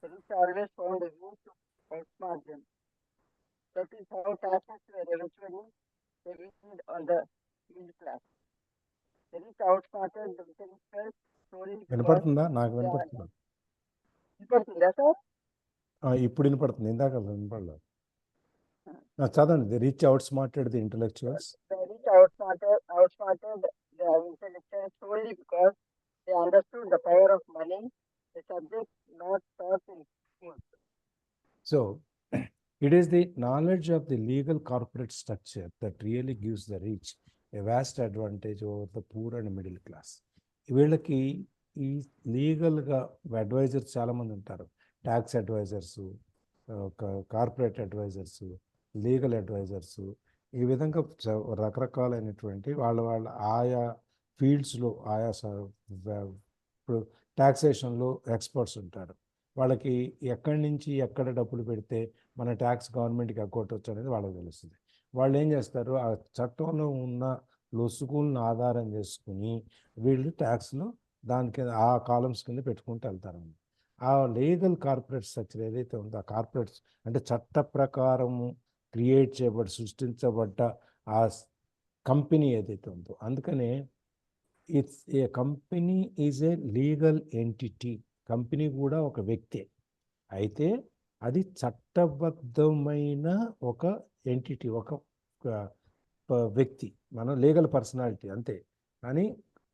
the rich always found a way to outsmart them. That is how taxes were eventually levied on the middle class. The rich outsmarted the middle class solely because వినపడుతుందా? నాకు వినపడుతుంది. వినపడుతుందా సార్? ఇప్పుడు వినపడుతుంది, ఇందాక వినపడలేదు. చదవండి. The rich outsmarted the intellectuals. The rich outsmarted the intellectuals solely because they understood the power of money, a subject not taught in schools. So it is the knowledge of the legal corporate structure that really gives the rich a vast advantage over the poor and middle class. వీళ్ళకి ఈ లీగల్గా అడ్వైజర్స్ చాలామంది ఉంటారు. ట్యాక్స్ అడ్వైజర్సు, కార్పొరేట్ అడ్వైజర్సు, లీగల్ అడ్వైజర్సు, ఈ విధంగా రకరకాలైనటువంటి వాళ్ళ ఆయా ఫీల్డ్స్లో ఆయా ఇప్పుడు ట్యాక్సేషన్లో ఎక్స్పర్ట్స్ ఉంటారు. వాళ్ళకి ఎక్కడి నుంచి ఎక్కడ డబ్బులు పెడితే మన ట్యాక్స్ గవర్నమెంట్కి ఎగ్గొట్టవచ్చు అనేది వాళ్ళకి తెలుస్తుంది. వాళ్ళు ఏం చేస్తారు, ఆ చట్టంలో ఉన్న లొసుగులను ఆధారం చేసుకుని వీళ్ళు ట్యాక్స్ను దానికి ఆ కాలమ్స్ కింద పెట్టుకుంటూ వెళ్తారు. ఆ లీగల్ కార్పొరేట్ స్ట్రక్చర్ ఏదైతే ఉందో, ఆ కార్పొరేట్స్ అంటే చట్ట ప్రకారము క్రియేట్ చేయబడి సృష్టించబడ్డ ఆ కంపెనీ ఏదైతే ఉందో, అందుకనే it's a company is a legal entity. Company కూడా ఒక వ్యక్తే, అయితే అది చట్టబద్ధమైన ఒక ఎంటిటీ, ఒక వ్యక్తి. మనం లీగల్ పర్సనాలిటీ అంతే, కానీ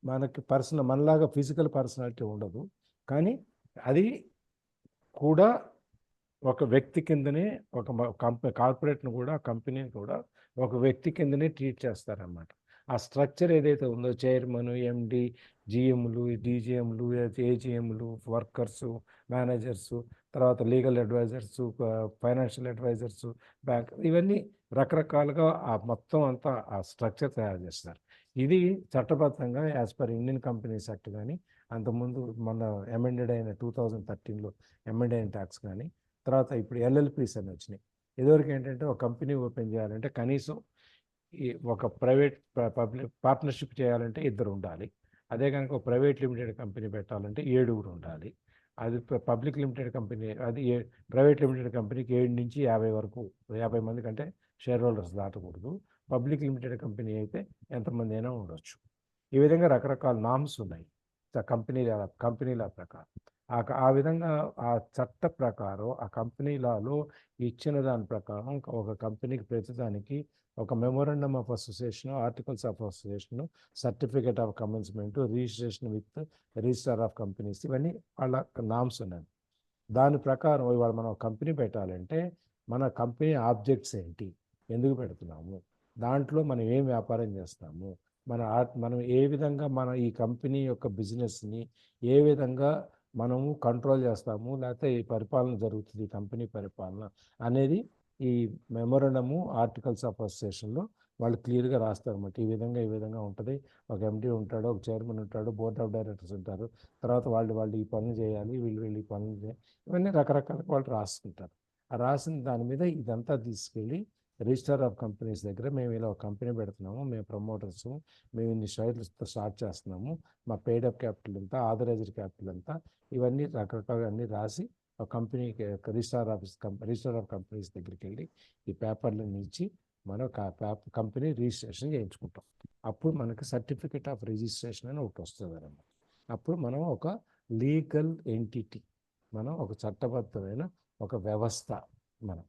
మనకి మనలాగా ఫిజికల్ పర్సనాలిటీ ఉండదు. కానీ అది కూడా ఒక వ్యక్తి కిందనే, ఒక కార్పొరేట్ను కూడా, కంపెనీని కూడా ఒక వ్యక్తి కిందనే ట్రీట్ చేస్తారన్నమాట. ఆ స్ట్రక్చర్ ఏదైతే ఉందో, చైర్మన్, ఎండి, జిఎంలు, డీజిఎంలు, ఏజిఎంలు, వర్కర్సు, మేనేజర్సు, తర్వాత లీగల్ అడ్వైజర్సు, ఫైనాన్షియల్ అడ్వైజర్సు, బ్యాంక్, ఇవన్నీ రకరకాలుగా ఆ మొత్తం అంతా ఆ స్ట్రక్చర్ తయారు చేస్తారు. ఇది చట్టబద్ధంగా as per Indian companies act కానీ, అంతకుముందు మన అమెండెడ్ అయిన 2013లో అమెండ్ అయిన ట్యాక్స్ కానీ, తర్వాత ఇప్పుడు ఎల్ఎల్పీస్ అని వచ్చినాయి. ఇదివరకు ఏంటంటే ఒక కంపెనీ ఓపెన్ చేయాలంటే కనీసం ఈ ఒక ప్రైవేట్ పబ్లిక్ పార్ట్నర్షిప్ చేయాలంటే 2 ఉండాలి. అదే కనుక ఒక ప్రైవేట్ లిమిటెడ్ కంపెనీ పెట్టాలంటే 7 ఉండాలి. అది పబ్లిక్ లిమిటెడ్ కంపెనీ, అది ప్రైవేట్ లిమిటెడ్ కంపెనీకి 7 నుంచి 50 వరకు, 50 మంది కంటే షేర్ హోల్డర్స్ దాటకూడదు. పబ్లిక్ లిమిటెడ్ కంపెనీ అయితే ఎంతమంది అయినా ఉండొచ్చు. ఈ విధంగా రకరకాల నామ్స్ ఉన్నాయి కంపెనీల ప్రకారం. ఆ విధంగా ఆ చట్ట ప్రకారం, ఆ కంపెనీ లాలో ఇచ్చిన దాని ప్రకారం ఒక కంపెనీకి ప్రతిదానికి ఒక memorandum of association, articles of association, certificate of commencement, registration with register of companies, ఇవన్నీ వాళ్ళ నామ్స్ ఉన్నాయి. దాని ప్రకారం ఇవాళ మనం కంపెనీ పెట్టాలంటే మన కంపెనీ ఆబ్జెక్ట్స్ ఏంటి, ఎందుకు పెడుతున్నాము, దాంట్లో మనం ఏం వ్యాపారం చేస్తాము, మనం ఏ విధంగా మన ఈ కంపెనీ యొక్క బిజినెస్ని ఏ విధంగా మనము కంట్రోల్ చేస్తాము, లేకపోతే ఈ పరిపాలన జరుగుతుంది, కంపెనీ పరిపాలన అనేది ఈ మెమోరండము, ఆర్టికల్స్ ఆఫ్ అసోసియేషన్లో వాళ్ళు క్లియర్గా రాస్తారు అన్నమాట. ఈ విధంగా ఉంటుంది. ఒక ఎండి ఉంటాడు, ఒక చైర్మన్ ఉంటాడు, బోర్డ్ ఆఫ్ డైరెక్టర్స్ ఉంటారు, తర్వాత వాళ్ళు ఈ పనులు చేయాలి, వీళ్ళు ఈ పనులు చేయాలి, ఇవన్నీ రకరకాల వాళ్ళు రాసుకుంటారు. ఆ రాసిన దాని మీద ఇదంతా తీసుకెళ్ళి రిజిస్టర్ ఆఫ్ కంపెనీస్ దగ్గర మేము ఇలా ఒక కంపెనీ పెడుతున్నాము, మేము ప్రమోటర్స్, మేము ఇన్ని షేర్లతో స్టార్ట్ చేస్తున్నాము, మా పెయిడ్ అప్ క్యాపిటల్ ఎంత, ఆథరైజ్డ్ క్యాపిటల్ ఎంత, ఇవన్నీ రకరకాలుగా అన్నీ రాసి ఒక కంపెనీకి రిజిస్టర్ ఆఫ్ కంపెనీస్ దగ్గరికి వెళ్ళి ఈ పేపర్లను ఇచ్చి మనం కంపెనీ రిజిస్ట్రేషన్ చేయించుకుంటాం. అప్పుడు మనకి సర్టిఫికేట్ ఆఫ్ రిజిస్ట్రేషన్ అని ఒకటి వస్తుంది అన్నమాట. అప్పుడు మనం ఒక లీగల్ ఎంటిటీ, మనం ఒక చట్టబద్ధమైన ఒక వ్యవస్థ. మనం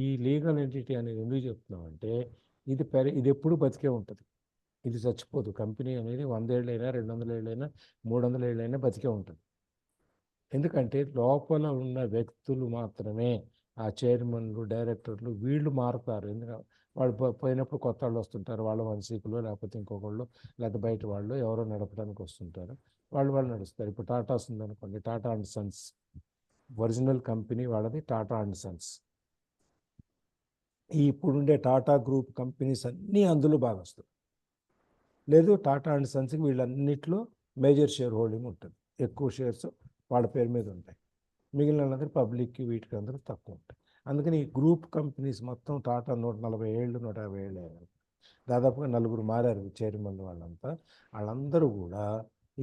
ఈ లీగల్ ఎంటిటీ అనేది ఎందుకు చెప్తున్నామంటే ఇది ఎప్పుడు బతికే ఉంటుంది, ఇది చచ్చిపోదు. కంపెనీ అనేది 100 ఏళ్ళైనా 200 ఏళ్ళైనా 300 ఏళ్ళైనా బతికే ఉంటుంది. ఎందుకంటే లోపల ఉన్న వ్యక్తులు మాత్రమే, ఆ చైర్మన్లు, డైరెక్టర్లు, వీళ్ళు మారుతారు. ఎందుకంటే వాళ్ళు పోయినప్పుడు కొత్త వాళ్ళు వస్తుంటారు, వాళ్ళ వంశీకులు లేకపోతే ఇంకొకళ్ళు, లేకపోతే బయట వాళ్ళు ఎవరో నడపడానికి వస్తుంటారు, వాళ్ళు నడుస్తారు. ఇప్పుడు టాటాస్ ఉందనుకోండి, Tata and Sons original company వాళ్ళది టాటా అండ్ సన్స్. ఇప్పుడుండే టాటా గ్రూప్ కంపెనీస్ అన్నీ అందులో బాగా వస్తాయి. లేదు, టాటా అండ్ సన్స్కి వీళ్ళన్నిట్లో మేజర్ షేర్ హోల్డింగ్ ఉంటుంది, ఎక్కువ షేర్స్ వాళ్ళ పేరు మీద ఉంటాయి. మిగిలిన అందరూ పబ్లిక్కి వీటికి అందరూ తక్కువ ఉంటాయి. అందుకని ఈ గ్రూప్ కంపెనీస్ మొత్తం టాటా 140 ఏళ్ళు 150 ఏళ్ళు అయ్యారు. దాదాపుగా 4 మారారు చైర్మన్లు. వాళ్ళందరూ కూడా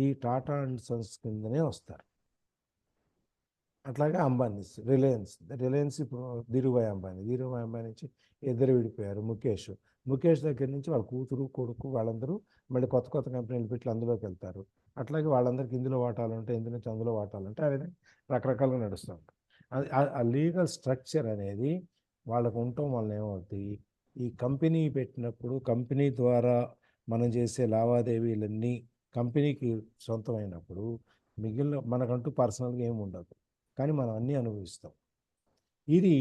ఈ టాటా అండ్ సన్స్ కిందనే వస్తారు. అట్లాగే అంబానీస్, రిలయన్స్ ఇప్పుడు ధీరుభాయ్ అంబానీ నుంచి ఇద్దరు విడిపోయారు. ముఖేష్ దగ్గర నుంచి వాళ్ళ కూతురు, కొడుకు, వాళ్ళందరూ మళ్ళీ కొత్త కంపెనీలు పెట్టి అందులోకి వెళ్తారు. అట్లాగే వాళ్ళందరికీ ఇందులో వాటాలు ఉంటాయి, ఇందు నుంచి అందులో వాటాలు ఉంటాయి. ఆ విధంగా రకరకాలుగా నడుస్తూ ఉంటాయి. ఆ లీగల్ స్ట్రక్చర్ అనేది వాళ్ళకు ఉండటం వల్ల ఏమవుతుంది, ఈ కంపెనీ పెట్టినప్పుడు కంపెనీ ద్వారా మనం చేసే లావాదేవీలన్నీ కంపెనీకి సొంతమైనప్పుడు మిగిలిన మనకంటూ పర్సనల్గా ఏమి ఉండదు, కానీ మనం అన్నీ అనుభవిస్తాం. ఇది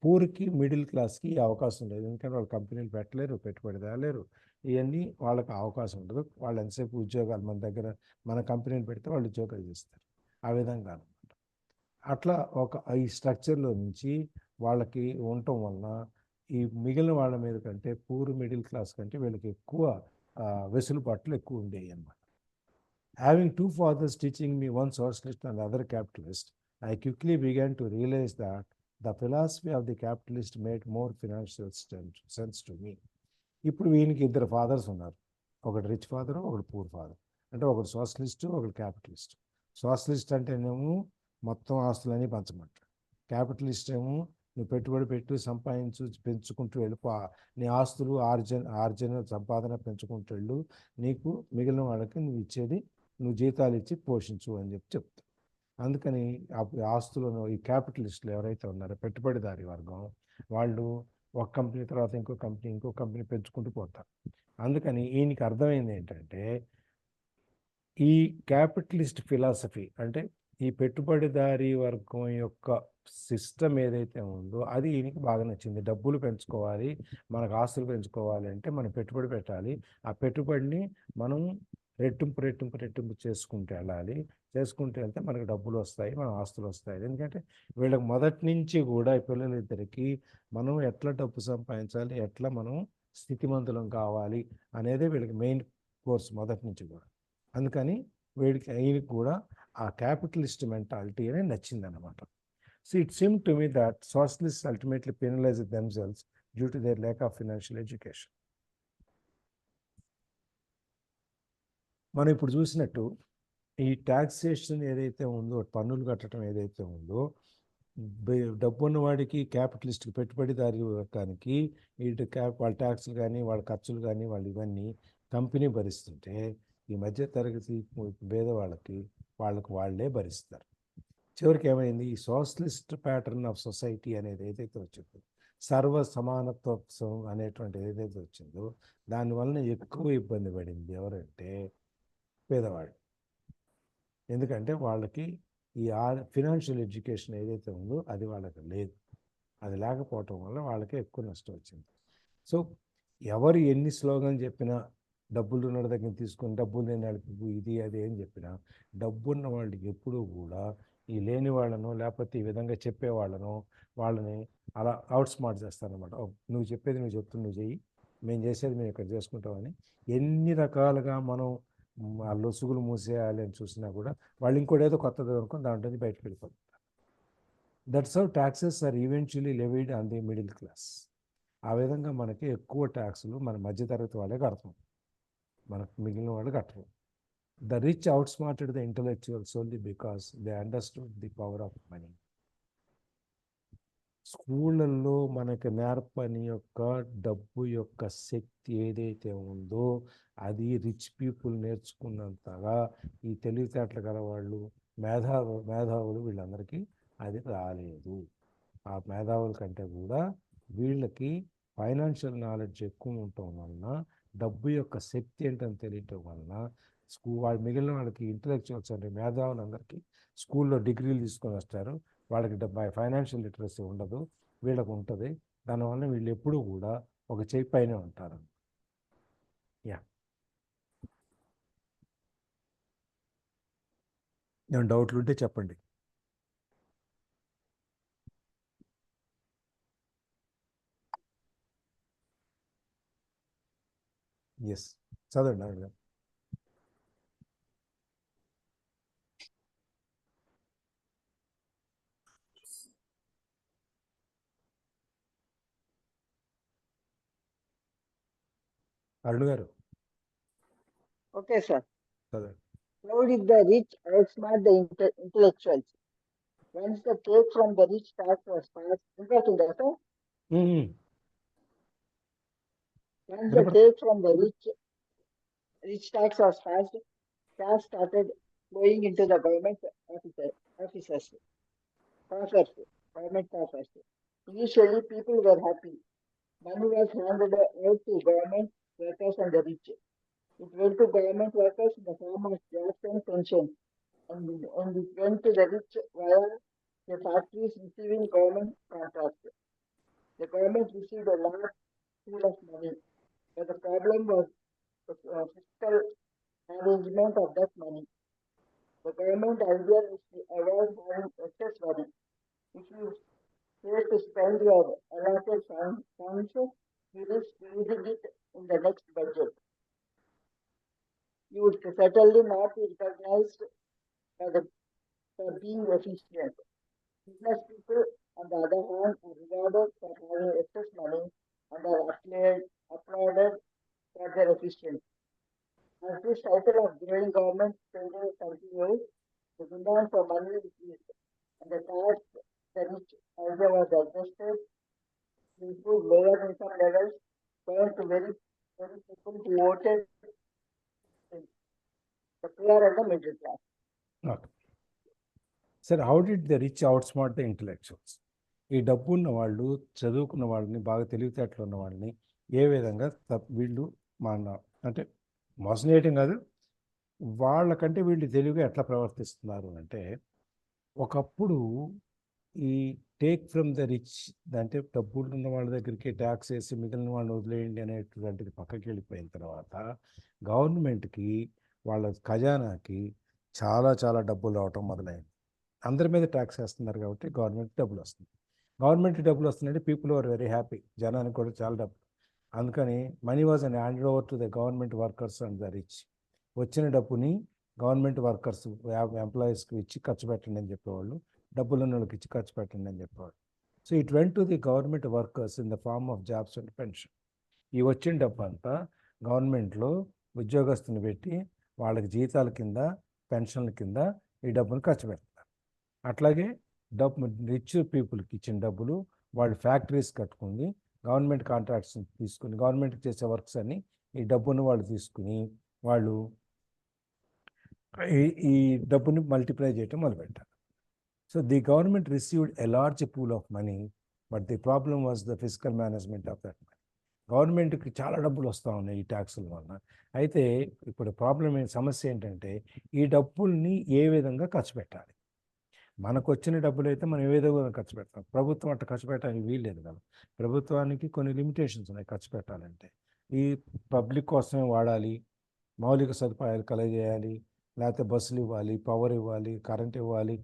పూర్కి మిడిల్ క్లాస్కి ఈ అవకాశం లేదు, ఎందుకంటే వాళ్ళు కంపెనీలు పెట్టలేరు, పెట్టుబడి తేలేరు, ఇవన్నీ వాళ్ళకి అవకాశం ఉండదు. వాళ్ళు ఎంతసేపు ఉద్యోగాలు మన దగ్గర మన కంపెనీలు పెడితే వాళ్ళు ఉద్యోగాలు చేస్తారు. ఆ విధంగా అనమాట. అట్లా ఈ స్ట్రక్చర్లో నుంచి వాళ్ళకి ఉండటం వలన ఈ మిగిలిన వాళ్ళ మీద కంటే పూర్ మిడిల్ క్లాస్ కంటే వీళ్ళకి ఎక్కువ వెసులుబాట్లు ఎక్కువ ఉండేవి అన్నమాట. Having two fathers teaching me, one socialist and the other capitalist, I quickly began to realize that the philosophy of the capitalist made more financial sense to me. ఇప్పుడు వీనికి ఇద్దరు ఫాదర్స్ ఉన్నారు, ఒకటి రిచ్ ఫాదర్, ఒకటి పూర్ ఫాదర్. అంటే ఒకటి సోషలిస్ట్, ఒకటి క్యాపిటలిస్ట్. సోషలిస్ట్ అంటేనేమో మొత్తం ఆస్తులన్నీ పంచమంటారు, క్యాపిటలిస్ట్ ఏమో నువ్వు పెట్టుబడి పెట్టు, సంపాదించు, పెంచుకుంటూ వెళ్ళిపో, నీ ఆస్తులు ఆర్జన సంపాదన పెంచుకుంటూ వెళ్ళు, నీకు మిగిలిన వాళ్ళకి నువ్వు ఇచ్చేది నువ్వు జీతాలు ఇచ్చి పోషించు అని చెప్తావు. అందుకని ఆస్తులను ఈ క్యాపిటలిస్టులు ఎవరైతే ఉన్నారో పెట్టుబడిదారి వర్గం, వాళ్ళు ఒక కంపెనీ తర్వాత ఇంకో కంపెనీ పెంచుకుంటూ పోతారు. అందుకని ఈయనకి అర్థమైంది ఏంటంటే, ఈ క్యాపిటలిస్ట్ ఫిలాసఫీ అంటే ఈ పెట్టుబడిదారీ వర్గం యొక్క సిస్టమ్ ఏదైతే ఉందో అది ఈయనకి బాగా నచ్చింది. డబ్బులు పెంచుకోవాలి, మనకు ఆస్తులు పెంచుకోవాలి అంటే మనం పెట్టుబడి పెట్టాలి, ఆ పెట్టుబడిని మనం రెట్టింపు చేసుకుంటూ వెళ్ళాలి, చేసుకుంటూ వెళ్తే మనకు డబ్బులు వస్తాయి, మన ఆస్తులు వస్తాయి. ఎందుకంటే వీళ్ళకి మొదటి నుంచి కూడా ఈ పిల్లలిద్దరికి మనం ఎట్లా డబ్బు సంపాదించాలి, ఎట్లా మనం స్థితిమంతులం కావాలి అనేదే వీళ్ళకి మెయిన్ కోర్స్ మొదటి నుంచి కూడా. అందుకని ఈయనకి కూడా ఆ క్యాపిటలిస్ట్ మెంటాలిటీ అనేది నచ్చిందన్నమాట. So it seem to me that socialist ultimately penalize themselves due to their lack of financial education. మనం ఇప్పుడు చూసినట్టు ఈ ట్యాక్సేషన్ ఏదైతే ఉందో, పన్నులు కట్టడం ఏదైతే ఉందో, డబ్బు ఉన్న వాడికి క్యాపిటలిస్ట్కి పెట్టుబడిదారి వర్గానికి వాళ్ళ ట్యాక్స్లు కానీ వాళ్ళ ఖర్చులు కానీ వాళ్ళు ఇవన్నీ కంపెనీ భరిస్తుంటే ఈ మధ్య తరగతి పేదవాళ్ళకి వాళ్ళే భరిస్తారు. చివరికి ఏమైంది, ఈ సోషలిస్ట్ ప్యాటర్న్ ఆఫ్ సొసైటీ అనేది ఏదైతే వచ్చిందో, సర్వ సమానత్వం అనేటువంటిది ఏదైతే వచ్చిందో, దానివల్ల ఎక్కువ ఇబ్బంది పడింది ఎవరంటే పేదవాళ్ళు. ఎందుకంటే వాళ్ళకి ఈ ఫినాన్షియల్ ఎడ్యుకేషన్ ఏదైతే ఉందో అది వాళ్ళకి లేదు, అది లేకపోవటం వల్ల వాళ్ళకి ఎక్కువ నష్టం వచ్చింది. సో ఎవరు ఎన్ని స్లోగన్ చెప్పినా, డబ్బులు ఉన్న దగ్గర తీసుకొని డబ్బులు లేని వాళ్ళకి ఇది అది అని చెప్పినా, డబ్బున్న వాళ్ళకి ఎప్పుడూ కూడా ఈ లేని వాళ్ళను లేకపోతే ఈ విధంగా చెప్పేవాళ్ళను వాళ్ళని అలా అవుట్ స్మార్ట్ చేస్తారనమాట. నువ్వు చెప్పేది నువ్వు చెప్తు నువ్వు చెయ్యి, మేము చేసేది మేము ఇక్కడ చేసుకుంటామని ఎన్ని రకాలుగా మనం ఆ లొసుగులు మూసేయాలి అని చూసినా కూడా వాళ్ళు ఇంకోటి ఏదో కొత్తది అనుకుని దాంట్లో బయటకు వెళ్ళిపోతారు. That's how taxes are eventually levied on the middle class. ఆ విధంగా మనకి ఎక్కువ ట్యాక్సులు మన మధ్యతరగతి వాళ్ళే కడతాం, మనకు మిగిలిన వాళ్ళు కట్టరు. The rich outsmarted the intellectuals only because they understood the power of money. స్కూళ్ళల్లో మనకి నేర్పని యొక్క డబ్బు యొక్క శక్తి ఏదైతే ఉందో అది రిచ్ పీపుల్ నేర్చుకున్నంతగా ఈ తెలివితేటలు గల వాళ్ళు మేధావులు వీళ్ళందరికీ అది రాలేదు. ఆ మేధావుల కంటే కూడా వీళ్ళకి ఫైనాన్షియల్ నాలెడ్జ్ ఎక్కువ ఉండటం వలన, డబ్బు యొక్క శక్తి ఏంటని తెలియటం వలన వాళ్ళు మిగిలిన వాళ్ళకి ఇంటలెక్చువల్స్ అంటే మేధావులందరికీ స్కూల్లో డిగ్రీలు తీసుకొని వస్తారు, వాళ్ళకి ఫైనాన్షియల్ లిటరసీ ఉండదు, వీళ్ళకు ఉంటుంది. దానివల్ల వీళ్ళు ఎప్పుడూ కూడా ఒక చేయి పైనే ఉంటారు. యా, ఏమైనా డౌట్లు ఉంటే చెప్పండి. ఎస్, చదవండి అడగండి. అరుణ్ గారు Okay, sir. చదవండి. How did the rich outsmart the intellectuals? Once the cake from the rich tax was passed, interesting, sir. Once the cake from the rich tax was passed, cash started flowing into the government coffers. To Initially, people were happy. Money was handed out to government workers and the rich. It went to government workers in the form of jobs and pensions, and it went to the rich via the factories receiving government contracts. The government received a large pool of money, but the problem was the fiscal management of that money. The government idea is to avoid having excess money. If you fail to spend your allotted funds, you risk losing it in the next budget. You would certainly not be recognized for being efficient. Business people, on the other hand, are rewarded for having excess money and are applauded for their efficiency. As this cycle of growing government spending continues, the demand for money increased, and the tax the rich idea was adjusted to improve lower income levels, going to very people who voted in the poor and the middle class. Okay. Sir, how did the rich outsmart the intellectuals? ఈ డబ్బు ఉన్న వాళ్ళు, చదువుకున్న వాళ్ళని, బాగా తెలివితేటలు ఉన్న వాళ్ళని ఏ విధంగా వీళ్ళు అంటే మోసం చేయటం కాదు, వాళ్ళకంటే వీళ్ళు తెలివిగా ఎట్లా ప్రవర్తిస్తున్నారు అంటే, ఒకప్పుడు ఈ టేక్ ఫ్రమ్ ద రిచ్, అంటే డబ్బులు ఉన్న వాళ్ళ దగ్గరికి ట్యాక్స్ వేసి మిగిలిన వాళ్ళని వదిలేయండి అనేటువంటిది పక్కకి వెళ్ళిపోయిన తర్వాత గవర్నమెంట్కి, వాళ్ళ ఖజానాకి చాలా చాలా డబ్బులు రావటం మొదలైంది. అందరి మీద ట్యాక్స్ వేస్తున్నారు కాబట్టి గవర్నమెంట్ డబ్బులు వస్తుంది. గవర్నమెంట్ డబ్బులు వస్తున్నాయంటే పీపుల్ ఆర్ వెరీ హ్యాపీ, జనానికి కూడా చాలా డబ్బులు. అందుకని money was and hand over to the government workers and the rich. వచ్చిన డబ్బుని గవర్నమెంట్ వర్కర్స్, ఎంప్లాయీస్కి ఇచ్చి ఖర్చు పెట్టండి అని చెప్పేవాళ్ళు, డబ్బులు ఉన్న వాళ్ళకి ఇచ్చి ఖర్చు పెట్టండి అని చెప్పేవాళ్ళు. So it went to the government workers in the form of jobs and pension. ఈ వచ్చిన డబ్బు అంతా గవర్నమెంట్లో ఉద్యోగస్తుని పెట్టి వాళ్ళకి జీతాల కింద, పెన్షన్ల కింద ఈ డబ్బును ఖర్చు పెడతారు. అట్లాగే రిచ్ పీపుల్కి ఇచ్చిన డబ్బులు వాళ్ళు ఫ్యాక్టరీస్ కట్టుకుని గవర్నమెంట్ కాంట్రాక్ట్స్ తీసుకుని, గవర్నమెంట్ చేసే వర్క్స్ అన్ని ఈ డబ్బును వాళ్ళు తీసుకుని వాళ్ళు ఈ డబ్బుని మల్టిప్లై చేయటం మొదలుపెట్టారు. So the government received a large pool of money, but the problem was the physical management of that money. గవర్నమెంట్కి చాలా డబ్బులు వస్తూ ఉన్నాయి ఈ ట్యాక్సుల వలన. అయితే ఇప్పుడు సమస్య ఏంటంటే ఈ డబ్బుల్ని ఏ విధంగా ఖర్చు పెట్టాలి. మనకు వచ్చిన డబ్బులు అయితే మనం ఏ విధంగా ఖర్చు పెడతాం. ప్రభుత్వం అట్లా ఖర్చు పెట్టడానికి వీల్లేదు కదా. ప్రభుత్వానికి కొన్ని లిమిటేషన్స్ ఉన్నాయి ఖర్చు పెట్టాలంటే. ఈ పబ్లిక్ కోసమే వాడాలి, మౌలిక సదుపాయాలు కలగజేయాలి, లేకపోతే బస్సులు ఇవ్వాలి, పవర్ ఇవ్వాలి, కరెంట్ ఇవ్వాలి,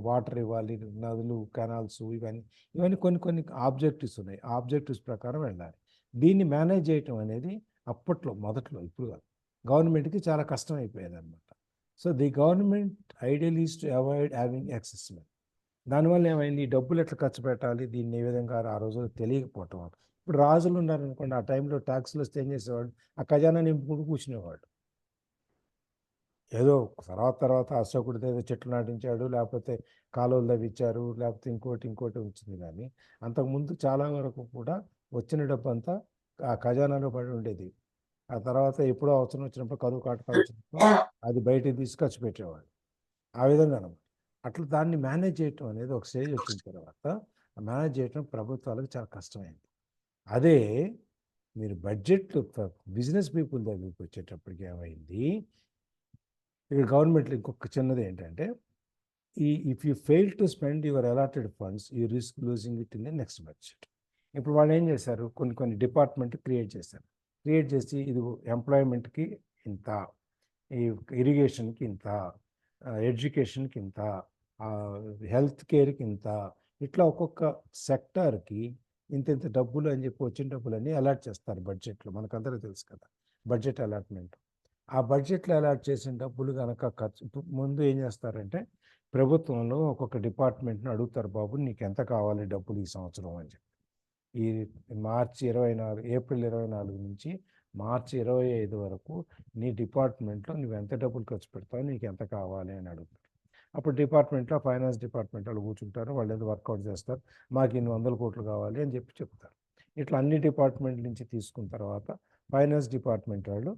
వాటర్ ఇవ్వాలి, నదులు, కెనాల్స్, ఇవన్నీ కొన్ని ఆబ్జెక్టివ్స్ ఉన్నాయి. ఆ ఆబ్జెక్టివ్స్ ప్రకారం వెళ్ళాలి. దీన్ని మేనేజ్ చేయటం అనేది అప్పట్లో, మొదట్లో, ఇప్పుడు కాదు, గవర్నమెంట్కి చాలా కష్టం అయిపోయేది అనమాట. So the government ideal is to avoid having excess money. దానివల్ల ఏమైంది, ఈ డబ్బులు ఎట్లా ఖర్చు పెట్టాలి, దీన్ని ఏ విధంగా ఆ రోజుల్లో తెలియకపోవటం. ఇప్పుడు రాజులు ఉన్నారనుకోండి, ఆ టైంలో ట్యాక్స్లు వస్తే ఏం చేసేవాడు, ఆ ఖజానా నింపుకుంటూ కూర్చునేవాడు. ఏదో తర్వాత అశోకుడితో ఏదో చెట్లు నాటించాడు, లేకపోతే కాలువలు తవ్వించారు, లేకపోతే ఇంకోటి వచ్చింది. కానీ అంతకుముందు చాలా వరకు కూడా వచ్చిన డబ్బు అంతా ఆ ఖజానాలో పడి ఉండేది. ఆ తర్వాత ఎప్పుడో అవసరం వచ్చినప్పుడు, కరువు కాటకాలు వచ్చినప్పుడు అది బయటికి తీసి ఖర్చు పెట్టేవాడు. ఆ విధంగా అనమాట. అట్లా దాన్ని మేనేజ్ చేయటం అనేది ఒక స్టేజ్ వచ్చిన తర్వాత మేనేజ్ చేయటం ప్రభుత్వాలకు చాలా కష్టమైంది. అదే మీరు బడ్జెట్లు బిజినెస్ పీపుల్ దగ్గరికి వచ్చేటప్పటికి ఏమైంది, ఇక్కడ గవర్నమెంట్లో ఇంకొక చిన్నది ఏంటంటే, if you fail to spend your allotted funds you risk losing it in the next budget. ఇప్పుడు వాళ్ళు ఏం చేశారు, కొన్ని డిపార్ట్మెంట్ క్రియేట్ చేసి ఇది ఎంప్లాయ్మెంట్కి ఇంత, ఈ ఇరిగేషన్కి ఇంత, ఎడ్యుకేషన్కి ఇంత, హెల్త్ కేర్కి ఇంత, ఇట్లా ఒక్కొక్క సెక్టార్కి ఇంత డబ్బులు అని చెప్పి వచ్చిన డబ్బులన్నీ అలాట్ చేస్తారు బడ్జెట్లో. మనకందరూ తెలుసు కదా బడ్జెట్ అలాట్మెంట్. ఆ బడ్జెట్లో అలాట్ చేసిన డబ్బులు కనుక ముందు ఏం చేస్తారంటే, ప్రభుత్వంలో ఒక్కొక్క డిపార్ట్మెంట్ని అడుగుతారు, బాబు నీకు ఎంత కావాలి డబ్బులు ఈ సంవత్సరం అని చెప్పి. ఈ ఏప్రిల్ 24 నుంచి మార్చి 25 వరకు నీ డిపార్ట్మెంట్లో నువ్వు ఎంత డబ్బులు ఖర్చు పెడతావు, నీకు ఎంత కావాలి అని అడుగుతారు. అప్పుడు డిపార్ట్మెంట్లో ఫైనాన్స్ డిపార్ట్మెంట్ వాళ్ళు కూర్చుంటారు, వాళ్ళు ఏదో వర్కౌట్ చేస్తారు, మాకు ఇన్ని 100 కోట్లు కావాలి అని చెప్తారు. ఇట్లా అన్ని డిపార్ట్మెంట్ నుంచి తీసుకున్న తర్వాత ఫైనాన్స్ డిపార్ట్మెంట్ వాళ్ళు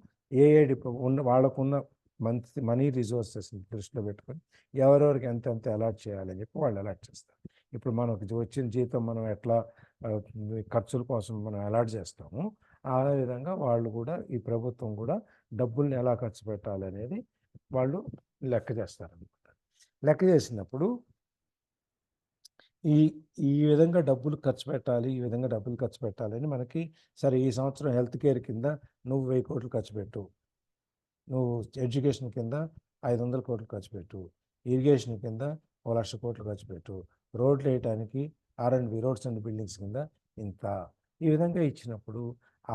వాళ్ళకున్న మనీ రిసోర్సెస్ని దృష్టిలో పెట్టుకొని ఎవరెవరికి ఎంత అలాట్ చేయాలని చెప్పి వాళ్ళు అలాట్ చేస్తారు. ఇప్పుడు మనకు వచ్చిన జీతం మనం ఎట్లా ఖర్చుల కోసం మనం అలాట్ చేస్తామో ఆ విధంగా వాళ్ళు కూడా ఈ ప్రభుత్వం కూడా డబ్బుల్ని ఎలా ఖర్చు పెట్టాలి అనేది వాళ్ళు లెక్క చేస్తారనమాట. లెక్క చేసినప్పుడు ఈ ఈ విధంగా డబ్బులు ఖర్చు పెట్టాలి, ఈ విధంగా డబ్బులు ఖర్చు పెట్టాలని మనకి సరే ఈ సంవత్సరం హెల్త్ కేర్ కింద నువ్వు 1000 కోట్లు ఖర్చు పెట్టు, నువ్వు ఎడ్యుకేషన్ కింద 500 కోట్లు ఖర్చు పెట్టు, ఇరిగేషన్ కింద 1,00,000 కోట్లు ఖర్చు పెట్టు, రోడ్లు వేయటానికి R&B రోడ్స్ అండ్ బిల్డింగ్స్ కింద ఇంత, ఈ విధంగా ఇచ్చినప్పుడు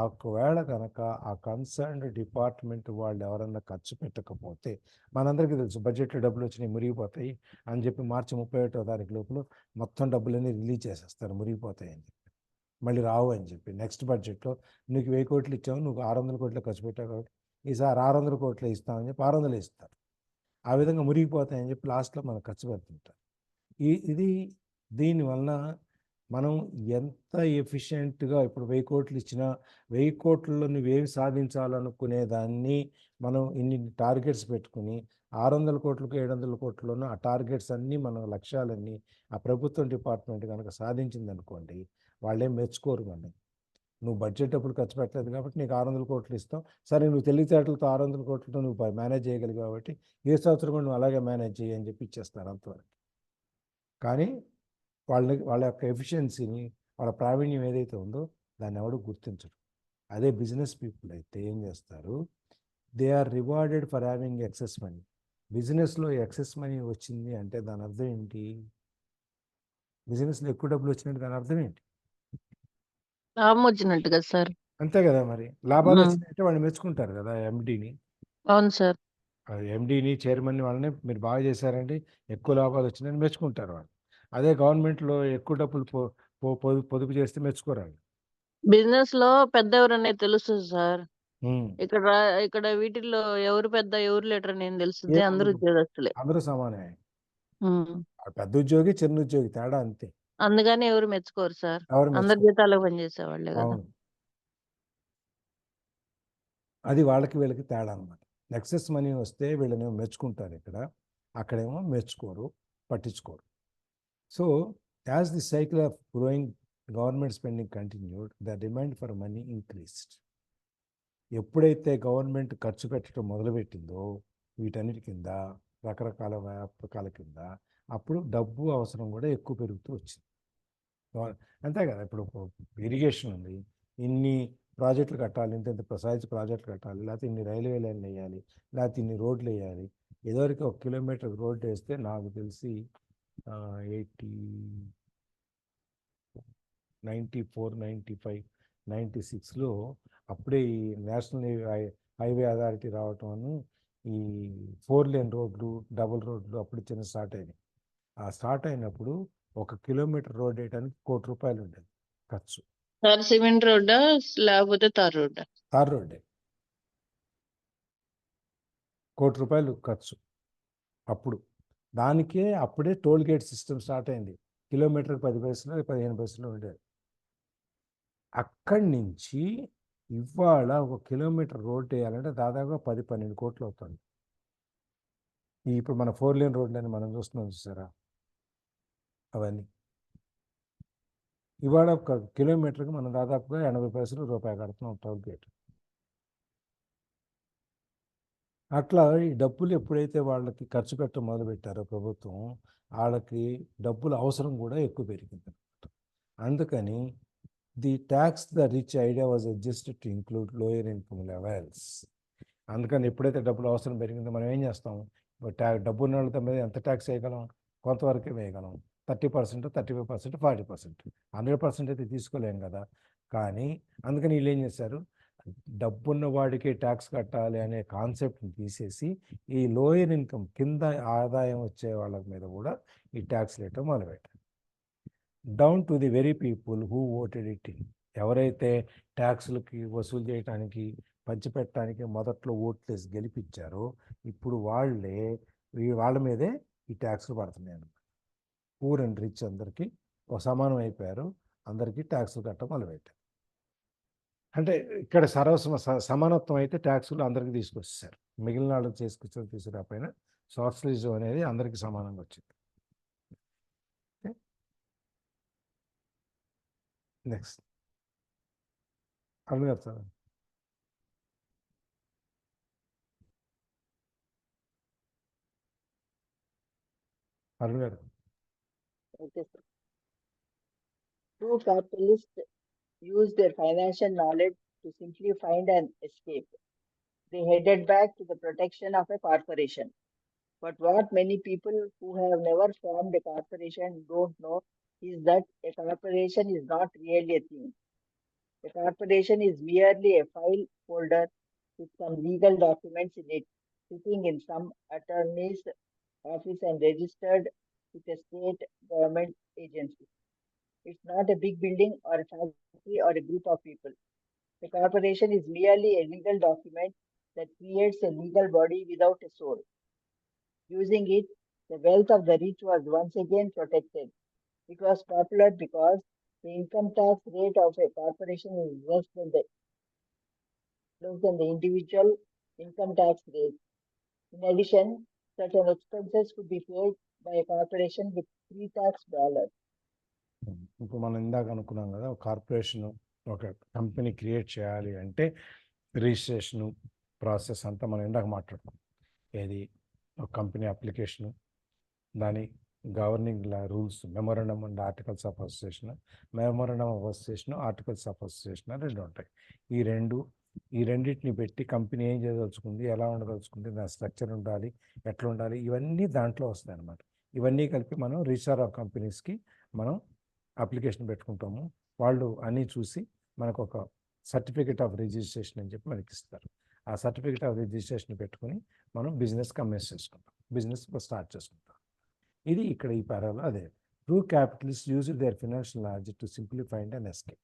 ఒకవేళ కనుక ఆ కన్సర్న్డ్ డిపార్ట్మెంట్ వాళ్ళు ఎవరన్నా ఖర్చు పెట్టకపోతే, మనందరికీ తెలుసు బడ్జెట్లో డబ్బులు వచ్చినాయి మురిగిపోతాయి అని చెప్పి మార్చి 31వ తారీఖు లోపల మొత్తం డబ్బులన్నీ రిలీజ్ చేసేస్తారు మురిగిపోతాయి అని చెప్పి, మళ్ళీ రావు అని చెప్పి. నెక్స్ట్ బడ్జెట్లో నీకు 1000 కోట్లు ఇచ్చావు, నువ్వు 600 కోట్లు ఖర్చు పెట్టావు కాబట్టి ఈసారి 600 కోట్లు ఇస్తామని చెప్పి 600 ఇస్తారు. ఆ విధంగా మురిగిపోతాయని చెప్పి లాస్ట్లో మనం ఖర్చు పెడుతుంటారు. ఇది దీనివల్ల మనం ఎంత ఎఫిషియెంట్గా ఇప్పుడు 1000 కోట్లు ఇచ్చినా 1000 కోట్లలో నువ్వేమి సాధించాలనుకునే దాన్ని మనం ఇన్ని టార్గెట్స్ పెట్టుకుని 600 కోట్లకు 700 కోట్లలోనూ ఆ టార్గెట్స్ అన్నీ మన లక్ష్యాలన్నీ ఆ ప్రభుత్వం డిపార్ట్మెంట్ కనుక సాధించింది అనుకోండి, వాళ్ళేం మెచ్చుకోరు మనం. నువ్వు బడ్జెట్ డబ్బులు ఖర్చు పెట్టలేదు కాబట్టి నీకు 600 కోట్లు ఇస్తాం, సరే నువ్వు తెలివితేటలతో 600 కోట్లతో నువ్వు మేనేజ్ చేయగలిగి కాబట్టి ఏ సంవత్సరం కూడా నువ్వు అలాగే మేనేజ్ చేయి అని చెప్పి ఇచ్చేస్తారు అంతవరకు. కానీ వాళ్ళ యొక్క ఎఫిషియన్సీని, వాళ్ళ ప్రావీణ్యం ఏదైతే ఉందో దాన్ని ఎవడు గుర్తించరు. అదే బిజినెస్ పీపుల్ అయితే ఏం చేస్తారు, they are rewarded for having excess money. బిజినెస్లో ఎక్సెస్ మనీ వచ్చింది అంటే దాని అర్థం ఏంటి? బిజినెస్లో ఎక్కువ డబ్బులు వచ్చినట్టు దాని అర్థం ఏంటి? లాభం వచ్చినట్టు కదా సార్. అంతే కదా, మరి లాభాలు వచ్చినాయంటే వాళ్ళు మెచ్చుకుంటారు కదా ఎండీని. అవును సార్. ఎండీని చైర్మన్ వాళ్ళని మీరు బాగా చేశారండి, ఎక్కువ లాభాలు వచ్చినాయని మెచ్చుకుంటారు వాళ్ళు. అదే గవర్నమెంట్లో ఎక్కువ డబ్బులు పొదుపు చేస్తే మెచ్చుకోరాలి. బిజినెస్ లో పెద్ద ఎవరనేది తెలుస్తుంది సార్. ఇక్కడ వీటిల్లో ఎవరు పెద్ద ఎవరు లీటర్ అనేది తెలుస్తుంది. అందరూ ఉద్యోగస్తులే, అందరూ సమానమే. పెద్ద ఉద్యోగి చిన్న ఉద్యోగి తేడా అంతే. అందుకని ఎవరు మెచ్చుకోరు సార్. అందరి జీతాలు పనిచేసే వాళ్ళే కదా. అవును, అది వాళ్ళకి వీళ్ళకి తేడా అనమాట. ఎక్సెస్ మనీ వస్తే వీళ్ళని మెచ్చుకుంటారు ఇక్కడ, అక్కడేమో మెచ్చుకోరు, పట్టించుకోరు. So as the cycle of growing government spending continued, the demand for money increased. ఎప్పుడైతే గవర్నమెంట్ ఖర్చు పెట్టడం మొదలుపెట్టిందో వీటన్నిటి కింద, రకరకాల వ్యాపకాల కింద, అప్పుడు డబ్బు అవసరం కూడా ఎక్కువ పెరుగుతూ వచ్చింది. అంతే కదా, ఇప్పుడు ఇరిగేషన్ ఉంది, ఇన్ని ప్రాజెక్టులు కట్టాలి, ఇంత సైజు ప్రాజెక్టులు కట్టాలి, లేకపోతే ఇన్ని రైల్వే లైన్లు వేయాలి, లేకపోతే ఇన్ని రోడ్లు వేయాలి. ఇదివరకు 1 కిలోమీటర్ రోడ్డు వేస్తే నాకు తెలిసి 94, 95, 96లో అప్పుడే ఈ నేషనల్ హైవే అథారిటీ రావటం, ఈ 4 లేన్ రోడ్లు, డబుల్ రోడ్లు అప్పుడు చిన్న స్టార్ట్ అయినాయి. ఆ స్టార్ట్ అయినప్పుడు 1 కిలోమీటర్ రోడ్ వేయడానికి ₹1 కోటి ఉండేది ఖర్చు. సార్ సిమెంట్ రోడ్డా లేకపోతే తార్ రోడ్డా? తార్ రోడ్డే. ₹1 కోటి ఖర్చు అప్పుడు. దానికే అప్పుడే టోల్ గేట్ సిస్టమ్ స్టార్ట్ అయింది. కిలోమీటర్కి 10 పైసలు 15 పైసలు ఉండేది. అక్కడి నుంచి ఇవాళ 1 కిలోమీటర్ రోడ్ వేయాలంటే దాదాపుగా 10-12 కోట్లు అవుతుంది. ఇప్పుడు మన 4 లేన్ రోడ్లని మనం చూస్తున్నాం చూసారా, అవన్నీ ఇవాళ 1 కిలోమీటర్కి మనం దాదాపుగా 80 పైసలు రూపాయి కడుతున్నాం టోల్ గేట్. అట్లా ఈ డబ్బులు ఎప్పుడైతే వాళ్ళకి ఖర్చు పెట్టడం మొదలుపెట్టారో ప్రభుత్వం, వాళ్ళకి డబ్బుల అవసరం కూడా ఎక్కువ పెరిగింది అనమాట. అందుకని the tax the rich idea was adjusted to include lower income levels. అందుకని ఎప్పుడైతే డబ్బుల అవసరం పెరిగిందో మనం ఏం చేస్తాం, డబ్బు ఉన్న వాళ్ళ మీద ఎంత ట్యాక్స్ వేయగలం, కొంతవరకే వేయగలం. 30%, 35%, 40%, 100% అయితే తీసుకోలేం కదా. కానీ అందుకని వీళ్ళు ఏం చేశారు, డబ్బున్న వాడికి ట్యాక్స్ కట్టాలి అనే కాన్సెప్ట్ని తీసేసి ఈ లోయర్ ఇన్కమ్ కింద ఆదాయం వచ్చే వాళ్ళ మీద కూడా ఈ ట్యాక్స్ వేయటం మొదలుపెట్టారు. Down to the very people who voted it in. ఎవరైతే ట్యాక్స్లకి వసూలు చేయడానికి పంచిపెట్టడానికి మొదట్లో ఓట్లేసి గెలిపించారో ఇప్పుడు వాళ్ళ మీదే ఈ ట్యాక్స్లు పడుతున్నాయి అన్నమాట. పూర్ అండ్ రిచ్ అందరికీ సమానం అయిపోయారు, అందరికీ ట్యాక్స్లు కట్టడం మొదలుపెట్టారు. అంటే ఇక్కడ సమానత్వం అయితే ట్యాక్సులు అందరికీ తీసుకొచ్చేసారు, మిగిలిన వాళ్ళకి తీసుకురాకపోయినా సోషలిజం అనేది అందరికీ సమానంగా వచ్చింది. నెక్స్ట్ అరుణ్ గారు సార్. అరుణ్ గారు. Okay, sir. True capitalists use their financial knowledge to simply find an escape. They headed back to the protection of a corporation. But what many people who have never formed a corporation don't know is that a corporation is not really a thing. A corporation is merely a file folder with some legal documents in it, sitting in some attorney's office and registered with a state government agency. It's not a big building or a factory or a group of people. A corporation is merely a legal document that creates a legal body without a soul. Using it, the wealth of the rich was once again protected. It was popular because the income tax rate of a corporation is less than the individual income tax rate. In addition, certain expenses could be paid by a corporation with pre-tax dollars. ఇప్పుడు మనం ఇందాక అనుకున్నాం కదా, ఒక కార్పొరేషన్ ఒక కంపెనీ క్రియేట్ చేయాలి అంటే రిజిస్ట్రేషను ప్రాసెస్ అంతా మనం ఇందాక మాట్లాడుకున్నాం. ఏది ఒక కంపెనీ అప్లికేషను, దాని governing rules, memorandum and articles of association, memorandum of association, articles of association రెండు ఉంటాయి. ఈ రెండింటిని పెట్టి కంపెనీ ఏం చేయదలుచుకుంది, ఎలా ఉండదలుచుకుంది, దాని స్ట్రక్చర్ ఉండాలి, ఎట్లా ఉండాలి, ఇవన్నీ దాంట్లో వస్తాయి అన్నమాట. ఇవన్నీ కలిపి మనం రిజిస్టర్ ఆఫ్ కంపెనీస్కి మనం అప్లికేషన్ పెట్టుకుంటాము. వాళ్ళు అన్నీ చూసి మనకు ఒక సర్టిఫికేట్ ఆఫ్ రిజిస్ట్రేషన్ అని చెప్పి మనకి ఇస్తారు. ఆ సర్టిఫికేట్ ఆఫ్ రిజిస్ట్రేషన్ పెట్టుకుని మనం బిజినెస్ కమెన్స్ చేసుకుంటాం, బిజినెస్ స్టార్ట్ చేసుకుంటాం. ఇది ఇక్కడ ఈ పారాలో అదే. True capitalist use their financial knowledge to simplify and escape.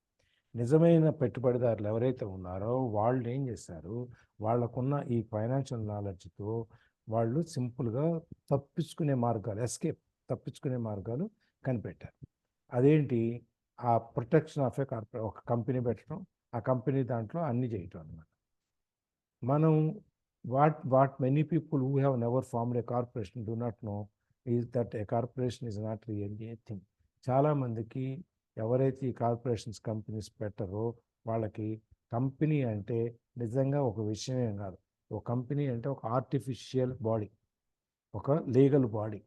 నిజమైన పెట్టుబడిదారులు ఎవరైతే ఉన్నారో వాళ్ళు ఏం చేశారు, వాళ్ళకున్న ఈ ఫైనాన్షియల్ నాలెడ్జ్తో వాళ్ళు సింపుల్గా తప్పించుకునే మార్గాలు, తప్పించుకునే మార్గాలు కనిపెట్టారు. అదేంటి, ఆ ప్రొటెక్షన్ ఆఫ్ ఏ కార్పొరేట్, ఒక కంపెనీ పెట్టడం, ఆ కంపెనీ దాంట్లో అన్ని చేయటం అన్నమాట. మనం what many people who have never formed a corporation do not know is that a corporation is not really a thing. చాలామందికి ఎవరైతే ఈ కార్పొరేషన్స్ కంపెనీస్ పెట్టరో వాళ్ళకి కంపెనీ అంటే నిజంగా ఒక విషయమే కాదు. ఒక కంపెనీ అంటే ఒక ఆర్టిఫిషియల్ బాడీ, ఒక లీగల్ బాడీ,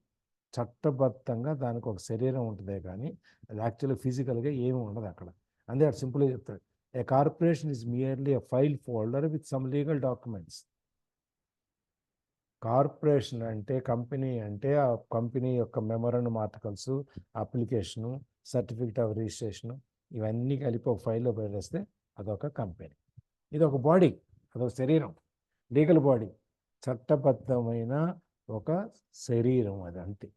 చట్టబద్ధంగా దానికి ఒక శరీరం ఉంటుందే కానీ అది యాక్చువల్గా ఫిజికల్గా ఏమి ఉండదు అక్కడ. అంతే అటు సింపుల్గా చెప్తాడు, a corporation is merely a file folder with some legal documents. Corporation అంటే, కంపెనీ అంటే ఆ కంపెనీ యొక్క memorandum articles, application, certificate of registration ఇవన్నీ కలిపి ఒక ఫైల్లో పెట్టేస్తే అదొక కంపెనీ. ఇది ఒక బాడీ, అదొక శరీరం, లీగల్ బాడీ, చట్టబద్ధమైన ఒక శరీరం అది అంతే.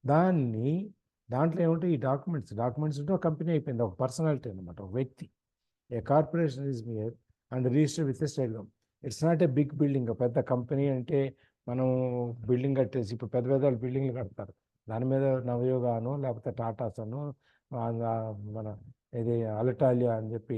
దాంట్లో ఏముంటాయి, ఈ డాక్యుమెంట్స్ ఉంటే ఒక కంపెనీ అయిపోయింది, ఒక పర్సనాలిటీ అనమాట, ఒక వ్యక్తి. A corporation is mere and register with a state government. It's not a big building. పెద్ద కంపెనీ అంటే మనం బిల్డింగ్ కట్టేసి, ఇప్పుడు పెద్ద పెద్ద బిల్డింగ్లు కడతారు, దాని మీద నవయోగాను లేకపోతే టాటాస్ అను మన ఇది అలటాలియా అని చెప్పి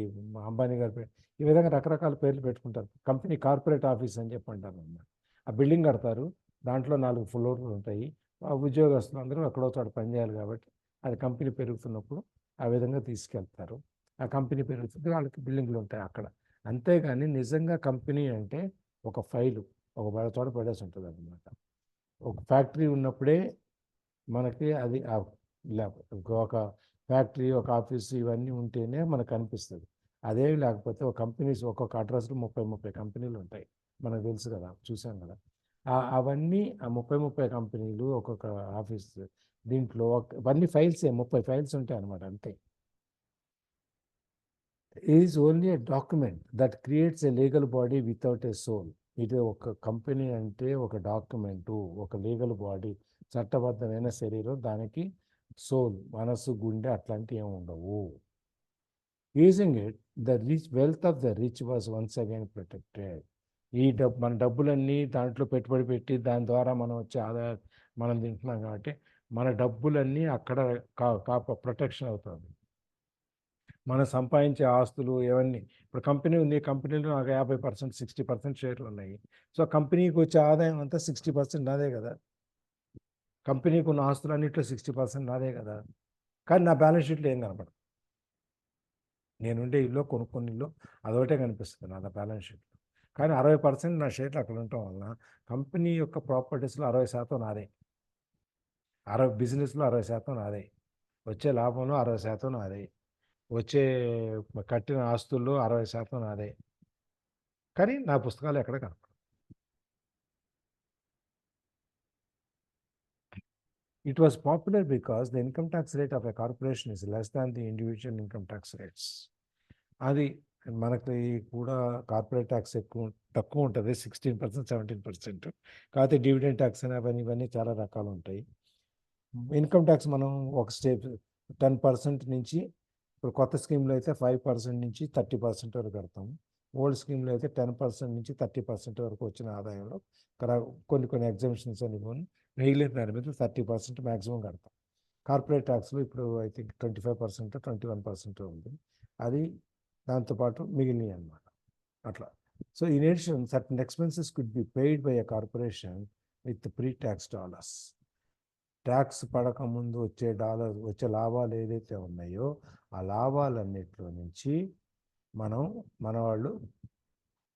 అంబానీ గారు ఈ విధంగా రకరకాల పేర్లు పెట్టుకుంటారు. కంపెనీ కార్పొరేట్ ఆఫీస్ అని చెప్పి అంటారు అన్నమాట. ఆ బిల్డింగ్ కడతారు, దాంట్లో 4 ఫ్లోర్లు ఉంటాయి, ఆ ఉద్యోగస్తులు అందరూ ఎక్కడో చోట పనిచేయాలి కాబట్టి అది కంపెనీ పెరుగుతున్నప్పుడు ఆ విధంగా తీసుకెళ్తారు. ఆ కంపెనీ పెరుగుతుంది, వాళ్ళకి బిల్డింగ్లు ఉంటాయి అక్కడ. అంతేగాని నిజంగా కంపెనీ అంటే ఒక ఫైలు ఒక చోట పడేసి ఉంటుంది అన్నమాట. ఒక ఫ్యాక్టరీ ఉన్నప్పుడే మనకి అది ఒక ఫ్యాక్టరీ, ఒక ఆఫీసు ఇవన్నీ ఉంటేనే మనకు అనిపిస్తుంది. అదేమి లేకపోతే ఒక కంపెనీస్ ఒక్కొక్క అడ్రస్లో 30 కంపెనీలు ఉంటాయి, మనకు తెలుసు కదా, చూసాం కదా. అవన్నీ ఆ 30 కంపెనీలు, ఒక్కొక్క ఆఫీస్, దీంట్లో అవన్నీ ఫైల్సే, 30 ఫైల్స్ ఉంటాయి అన్నమాట అంతే. Is only a document that creates a legal body without a soul. ఇది ఒక కంపెనీ అంటే ఒక డాక్యుమెంటు, ఒక లీగల్ బాడీ, చట్టబద్ధమైన శరీరం, దానికి సోల్, మనసు, గుండె అట్లాంటివి ఏమి ఉండవు. Using it the wealth of the rich was once again protected. మన డబ్బులన్నీ దాంట్లో పెట్టుబడి పెట్టి దాని ద్వారా మనం వచ్చే ఆదాయం మనం తింటున్నాం కాబట్టి మన డబ్బులన్నీ అక్కడ ప్రొటెక్షన్ అవుతుంది. మనం సంపాదించే ఆస్తులు ఇవన్నీ, ఇప్పుడు కంపెనీ ఉంది, కంపెనీలో నాకు 50%, 60% షేర్లు ఉన్నాయి. సో కంపెనీకి వచ్చే ఆదాయం అంతా 60% నాదే కదా, కంపెనీకి ఉన్న ఆస్తులు అన్నింటిలో 60% నాదే కదా. కానీ నా బ్యాలెన్స్ షీట్లో ఏం కనపడదు. నేనుండే ఇల్లు కొనుక్కున్న ఇల్లు అదొకటే కనిపిస్తుంది నా బ్యాలెన్స్ షీట్లో. కానీ 60% నా షేర్లు అక్కడ ఉండటం వలన కంపెనీ యొక్క ప్రాపర్టీస్లో 60% నాదే, బిజినెస్లో 60% నాదే, వచ్చే లాభంలో 60% నాదే, వచ్చే కట్టిన ఆస్తుల్లో 60% నాదే. కానీ నా పుస్తకాలు ఎక్కడ కనపడదు. It was popular because the income tax rate of a corporation is less than the individual income tax rates. అది మనకి కూడా కార్పొరేట్ ట్యాక్స్ తక్కువ ఉంటుంది, 16%, 17%. కాకపోతే డివిడెండ్ ట్యాక్స్ అని ఇవన్నీ చాలా రకాలు ఉంటాయి. ఇన్కమ్ ట్యాక్స్ మనం ఒక స్టెప్ 10% నుంచి, ఇప్పుడు కొత్త స్కీమ్లో అయితే 5% నుంచి 30% వరకు కడతాము. ఓల్డ్ స్కీమ్లో అయితే 10% నుంచి 30% వరకు వచ్చిన ఆదాయంలో కొన్ని ఎగ్జామ్షన్స్ అని మిగిలిన దాని మీద 30% మ్యాక్సిమం కడతాం. కార్పొరేట్ ట్యాక్స్లో ఇప్పుడు ఐ థింక్ 25%, 21% ఉంది. అది దాంతోపాటు మిగిలినవి అన్నమాట. అట్లా. So in addition certain expenses could be paid by a corporation with pre tax dollars. Tax పడకముందు వచ్చే లాభాలు ఏదైతే ఉన్నాయో ఆ లాభాలన్నిటిలో నుంచి మన వాళ్ళు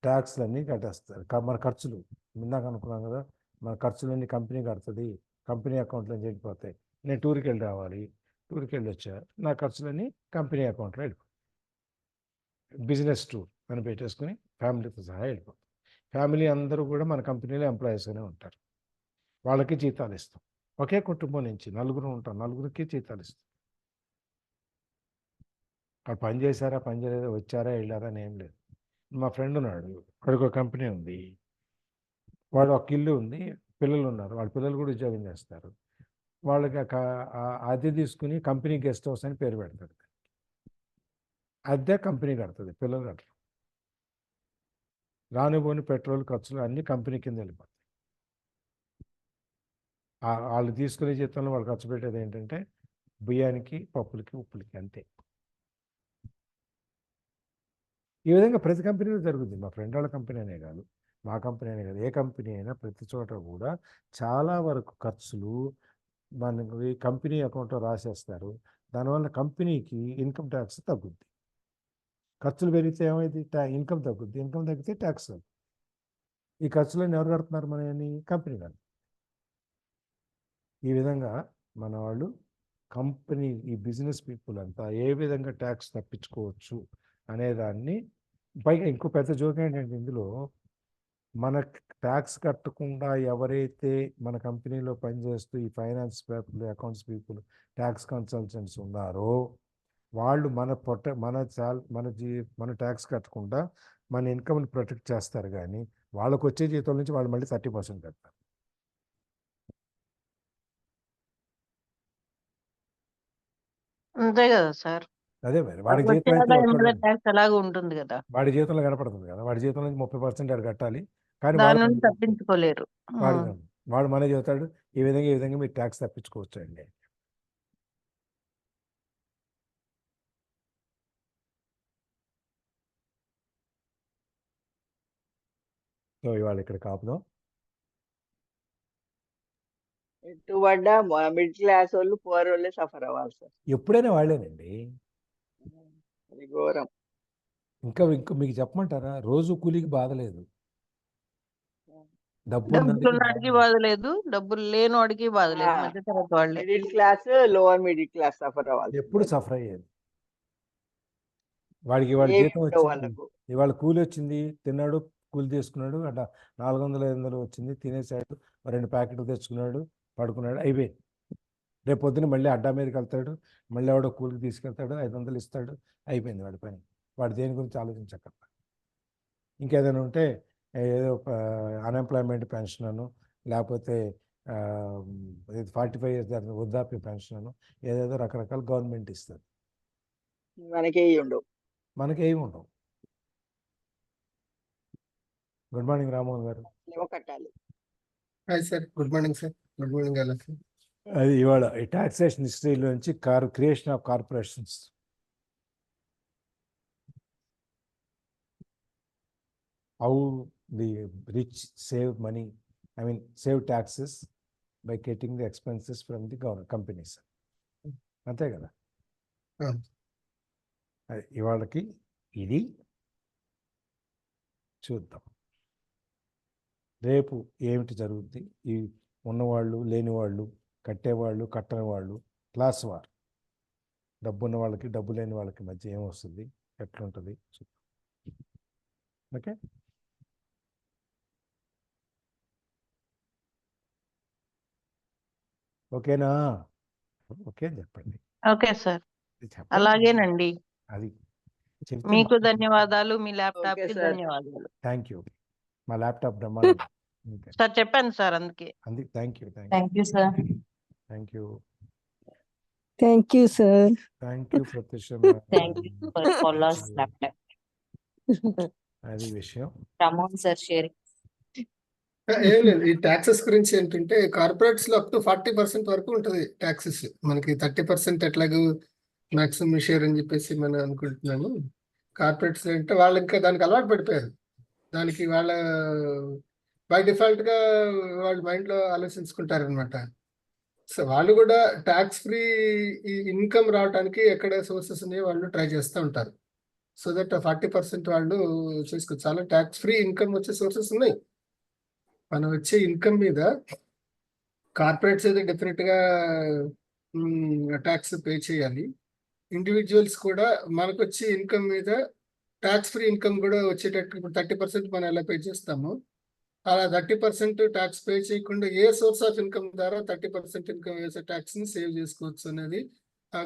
ట్యాక్స్లన్నీ కట్టేస్తారు. మన ఖర్చులు ఇందాక అనుకున్నాం కదా, మన ఖర్చులన్నీ కంపెనీ కడుతుంది, కంపెనీ అకౌంట్లో వెళ్ళిపోతాయి. నేను టూర్కి వెళ్ళి వచ్చా, నా ఖర్చులన్నీ కంపెనీ అకౌంట్లో వెళ్ళిపోతాయి. బిజినెస్ టూర్ అని పెట్టేసుకుని ఫ్యామిలీతో సహా వెళ్ళిపోతాం. ఫ్యామిలీ అందరూ కూడా మన కంపెనీలో ఎంప్లాయీస్గానే ఉంటారు, వాళ్ళకి జీతాలు ఇస్తాం. ఒకే కుటుంబం నుంచి నలుగురు ఉంటాం, నలుగురికి జీతాలు ఇస్తాం. వాళ్ళు పని చేశారా పని చేయలేదా, వచ్చారా వెళ్ళారా అని ఏం లేదు. మా ఫ్రెండ్ ఉన్నాడు, వాడికి ఒక కంపెనీ ఉంది, వాడు ఒక ఇల్లు ఉంది, పిల్లలు ఉన్నారు, వాళ్ళ పిల్లలు కూడా ఉద్యోగం చేస్తారు. వాళ్ళకి అద్దె తీసుకుని కంపెనీ గెస్ట్ హౌస్ అని పేరు పెడతాడు. అద్దె కంపెనీ కడుతుంది, పిల్లలు కట్టరు. రానుపోని పెట్రోల్ ఖర్చులు అన్నీ కంపెనీ కింద వెళ్ళిపోతాయి. వాళ్ళు తీసుకునే జీతంలో వాళ్ళు ఖర్చు పెట్టేది ఏంటంటే బియ్యానికి, పప్పులకి, ఉప్పులకి, అంతే. ఈ విధంగా ప్రతి కంపెనీలో జరుగుతుంది. మా ఫ్రెండ్ వాళ్ళ కంపెనీ అనే కాదు, మా కంపెనీ అనే కాదు, ఏ కంపెనీ అయినా ప్రతి చోట కూడా చాలా వరకు ఖర్చులు మనకి కంపెనీ అకౌంట్లో రాసేస్తారు. దానివల్ల కంపెనీకి ఇన్కమ్ ట్యాక్స్ తగ్గుద్ది. ఖర్చులు పెరిగితే ఏమైంది, ఇన్కమ్ తగ్గుద్ది, ఇన్కమ్ తగ్గితే ట్యాక్స్ తగ్గుద్ది. ఈ ఖర్చులన్నీ ఎవరు కడుతున్నారు, మనని కంపెనీ కడుతుంది. ఈ విధంగా మన వాళ్ళు కంపెనీ, ఈ బిజినెస్ పీపుల్ అంతా ఏ విధంగా ట్యాక్స్ తప్పించుకోవచ్చు అనేదాన్ని. పైగా ఇంకో పెద్ద జోక్ ఏంటంటే ఇందులో మన ట్యాక్స్ కట్టకుండా ఎవరైతే మన కంపెనీలో పనిచేస్తూ ఈ finance people, accounts people, tax consultants ఉన్నారో వాళ్ళు మన ట్యాక్స్ కట్టకుండా మన ఇన్కమ్ని ప్రొటెక్ట్ చేస్తారు. కానీ వాళ్ళకు వచ్చే జీతం నుంచి వాళ్ళు మళ్ళీ 30% కడతారు. అంతే కదా సార్. అదే మరి వాడి వచ్చే జీతం అయితే ఆదాయం మీద ట్యాక్స్ అలాగే ఉంటుంది కదా, వాడి జీతంలో కనపడుతుంది కదా, వాడి జీతం నుంచి 30% వాడు కట్టాలి. కానీ దాని నుండి తప్పించుకోలేరు. వాడు మనే చెబుతాడు, ఈ విధంగా మీరు ట్యాక్స్ తప్పించుకోవచ్చు అండి. సో ఇవాళ ఇక్కడ కాపుదాం. ఎటు పడ్డా మిడిల్ క్లాస్ వాళ్ళు, పువర్ వాళ్ళే సఫర్ అవ్వాలి సార్. ఎప్పుడైనా వాళ్ళేనండి. అది ఘోరం. ఇంకా మీకు చెప్పమంటారా, రోజు కూలీకి బాధ లేదు, డబ్బులున్నవాడికి బాధ లేదు, డబ్బులు లేని వాడికి బాధ లేదు, మధ్య తరగతి వాళ్ళే. Middle class, lower middle class suffer అవ్వాలి. ఎప్పుడు సఫర్ అయ్యేది. వాడికి ఇవాళ జీతం వచ్చింది, ఇవాళ కూలి వచ్చింది, తిన్నాడు, కూలి తీసుకున్నాడు, అట్లా 400-500 వచ్చింది, తినేసాడు, 2 ప్యాకెట్లు తెచ్చుకున్నాడు, పడుకున్నాడు, అయిపోయింది. రేపు పొద్దున మళ్ళీ అడ్డా మీదకి వెళ్తాడు, మళ్ళీ ఎవడో కూలికి తీసుకెళ్తాడు, 500 ఇస్తాడు, అయిపోయింది వాడి పని. వాడు దేని గురించి ఆలోచించక్కర్లా. ఇంకేదైనా ఉంటే ఏదో అన్ఎంప్లాయ్మెంట్ పెన్షన్ అను, లేకపోతే 45 years వృద్ధాప్య పెన్షన్ అను, ఏదేదో రకరకాల గవర్నమెంట్ ఇస్తుంది. మనకేమి ఉండవు. గుడ్ మార్నింగ్ రామ్మోహన్ గారు. కట్టాలి. Sir good morning sir. Good morning అలా సార్. అది ఇవాళ ఈ టాక్సేషన్ హిస్టరీలో నుంచి creation of corporations. How the rich save money, save taxes by getting the expenses from the companies. అంతే కదా. ఆ. ఇవాళకి ఇది చూద్దాం. రేపు ఏమిటి జరుగుద్ది, ఈ ఉన్నవాళ్ళు లేనివాళ్ళు, కట్టేవాళ్ళు కట్టని వాళ్ళు, క్లాస్ వార్, డబ్బు ఉన్న వాళ్ళకి డబ్బు లేని వాళ్ళకి మధ్య ఏమొస్తుంది, ఎట్లుంటుంది చూద్దాం. ఓకే, ఓకేనా? ఓకే అని చెప్పండి. ఓకే సార్, చెప్పండి. అలాగేనండి. అది మీకు ధన్యవాదాలు, మీ ల్యాప్టాప్ Okay, కి sir. ధన్యవాదాలు. Thank you. మా ల్యాప్టాప్ బ్రహ్మాండం. సార్ చెప్పాను సార్, అందుకే. Thank you. Thank you sir. Thank you. Thank you, sir. Thank you Pratyusha. Thank you for Paula's laptop. అది విషయం. Ramon sir sharing. ఏం లేదు, ఈ ట్యాక్సెస్ గురించి ఏంటంటే కార్పొరేట్స్ లో అప్ టు 40% వరకు ఉంటుంది ట్యాక్సెస్. మనకి 30% ఎట్లాగో మాక్సిమం షేర్ అని చెప్పేసి మనం అనుకుంటున్నాము. కార్పొరేట్స్ అంటే వాళ్ళు ఇంకా దానికి అలవాటు పడిపోయారు. దానికి వాళ్ళ బై డిఫాల్ట్ గా వాళ్ళ మైండ్ లో ఆలోచించుకుంటారు అనమాట. సో వాళ్ళు కూడా ట్యాక్స్ ఫ్రీ ఇన్కమ్ రావడానికి ఎక్కడ సోర్సెస్ ఉన్నాయో వాళ్ళు ట్రై చేస్తూ ఉంటారు. సో దట్ 40% వాళ్ళు చేసుకోవచ్చు. చాలా ట్యాక్స్ ఫ్రీ ఇన్కమ్ వచ్చే సోర్సెస్ ఉన్నాయి. మనం వచ్చే ఇన్కమ్ మీద కార్పొరేట్స్ అయితే డెఫినెట్ గా ట్యాక్స్ పే చేయాలి. ఇండివిజువల్స్ కూడా మనకు వచ్చే ఇన్కమ్ మీద ట్యాక్స్ ఫ్రీ ఇన్కమ్ కూడా వచ్చేటట్టు 30% మనం ఎలా పే చేస్తాము, అలా 30% ట్యాక్స్ పే చేయకుండా ఏ సోర్స్ ఆఫ్ ఇన్కమ్ ద్వారా 30% ఇన్కమ్ వేసే ట్యాక్స్ ని సేవ్ చేసుకోవచ్చు అనేది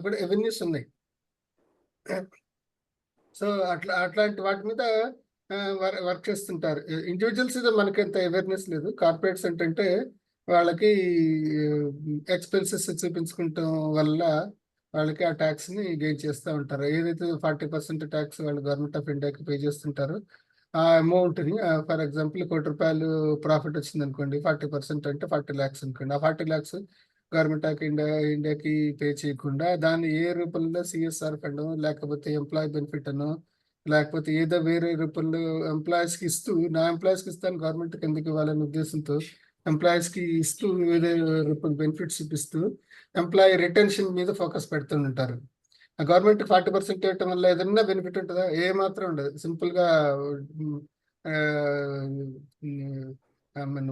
కూడా ఎవెన్యూస్ ఉన్నాయి. సో అట్లాంటి వాటి మీద వర్క్ చేస్తుంటారు. ఇండివిజువల్స్ మీద మనకి ఎంత అవేర్నెస్ లేదు. కార్పొరేట్స్ ఏంటంటే వాళ్ళకి ఎక్స్పెన్సెస్ చూపించుకుంటాం వల్ల వాళ్ళకి ఆ ట్యాక్స్ ని గెయిన్ చేస్తూ ఉంటారు. ఏదైతే 40% ట్యాక్స్ వాళ్ళు గవర్నమెంట్ ఆఫ్ ఇండియాకి పే చేస్తుంటారో ఆ అమౌంట్ ని, ఫర్ ఎగ్జాంపుల్ ₹1,00,00,000 ప్రాఫిట్ వచ్చింది అనుకోండి, 40% అంటే 40 lakhs అనుకోండి. ఆ 40 lakhs గవర్నమెంట్ ఆఫ్ ఇండియాకి పే చేయకుండా దాన్ని ఏ రూపంలో CSR ఫండ్ లేకపోతే ఎంప్లాయీ బెనిఫిట్ అనో లేకపోతే ఏదో వేరే రూపంలో ఎంప్లాయీస్ కి ఇస్తూ, నా ఎంప్లాయీస్ కి ఇస్తాను గవర్నమెంట్ కి ఎందుకు ఇవ్వాలనే ఉద్దేశంతో ఎంప్లాయీస్ కి ఇస్తూ ఏదో రూపం బెనిఫిట్స్ ఇప్పిస్తూ ఎంప్లాయీ రిటెన్షన్ మీద ఫోకస్ పెడుతుంటారు. గవర్నమెంట్ 40% ఇవ్వటం వల్ల ఏదైనా బెనిఫిట్ ఉంటుందా? ఏ మాత్రం ఉండదు. సింపుల్ గా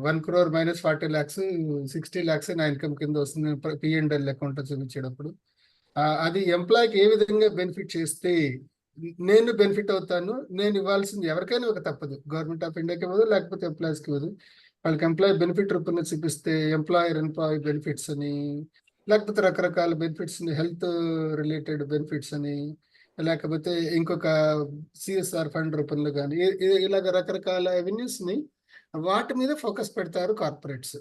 1 crore minus 40 lakhs 60 lakhs నా ఇన్కమ్ కింద వస్తుంది P&L అకౌంట్ చూపించేటప్పుడు. అది ఎంప్లాయీకి ఏ విధంగా బెనిఫిట్ చేస్తే నేను బెనిఫిట్ అవుతాను, నేను ఇవ్వాల్సింది ఎవరికైనా ఒక తప్పదు, గవర్నమెంట్ ఆఫ్ ఇండియాకి ఇవ్వదు లేకపోతే ఎంప్లాయీస్కి ఇవ్వదు. వాళ్ళకి ఎంప్లాయీ బెనిఫిట్ రూపంలో చూపిస్తే ఎంప్లాయీ బెనిఫిట్స్ అని, లేకపోతే రకరకాల బెనిఫిట్స్, హెల్త్ రిలేటెడ్ బెనిఫిట్స్ అని, లేకపోతే ఇంకొక CSR ఫండ్ రూపంలో కానీ ఇలాగ రకరకాల అవెన్యూస్ ని వాటి మీద ఫోకస్ పెడతారు కార్పొరేట్స్.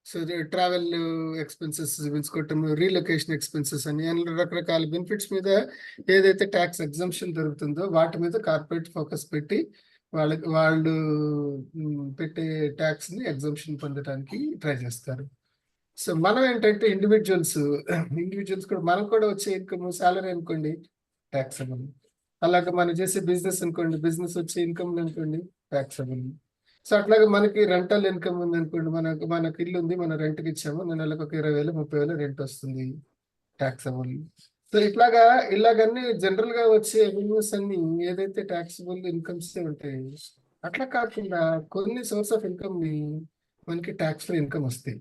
సో ట్రావెల్ ఎక్స్పెన్సెస్ చూపించుకోవటం, రీలొకేషన్ ఎక్స్పెన్సెస్ అని రకరకాల బెనిఫిట్స్ మీద ఏదైతే ట్యాక్స్ ఎగ్జంప్షన్ దొరుకుతుందో వాటి మీద కార్పొరేట్ ఫోకస్ పెట్టి వాళ్ళు పెట్టే ట్యాక్స్ ని ఎగ్జంప్షన్ పొందడానికి ట్రై చేస్తారు. సో మనం ఏంటంటే ఇండివిజువల్స్ కూడా మనకు కూడా వచ్చే ఇన్కమ్ సాలరీ అనుకోండి ట్యాక్సబుల్. అలాగే మనం చేసే బిజినెస్ అనుకోండి, బిజినెస్ వచ్చే ఇన్కమ్ అనుకోండి ట్యాక్సబుల్. సో అట్లాగే మనకి రెంటల్ ఇన్కమ్ ఉంది అనుకోండి, మనకి ఇల్లు ఉంది, మనం రెంట్కి ఇచ్చాము, నెలకు ఒక 20,000 30,000 రెంట్ వస్తుంది, ట్యాక్సబుల్. సో ఇలాగన్నీ జనరల్ గా వచ్చే రెవెన్యూస్ అన్ని ఏదైతే ట్యాక్సబుల్ ఇన్కమ్స్ ఉంటాయి, అట్లా కాకుండా కొన్ని సోర్స్ ఆఫ్ ఇన్కమ్ ని మనకి ట్యాక్స్ ఫ్రీ ఇన్కమ్ వస్తాయి.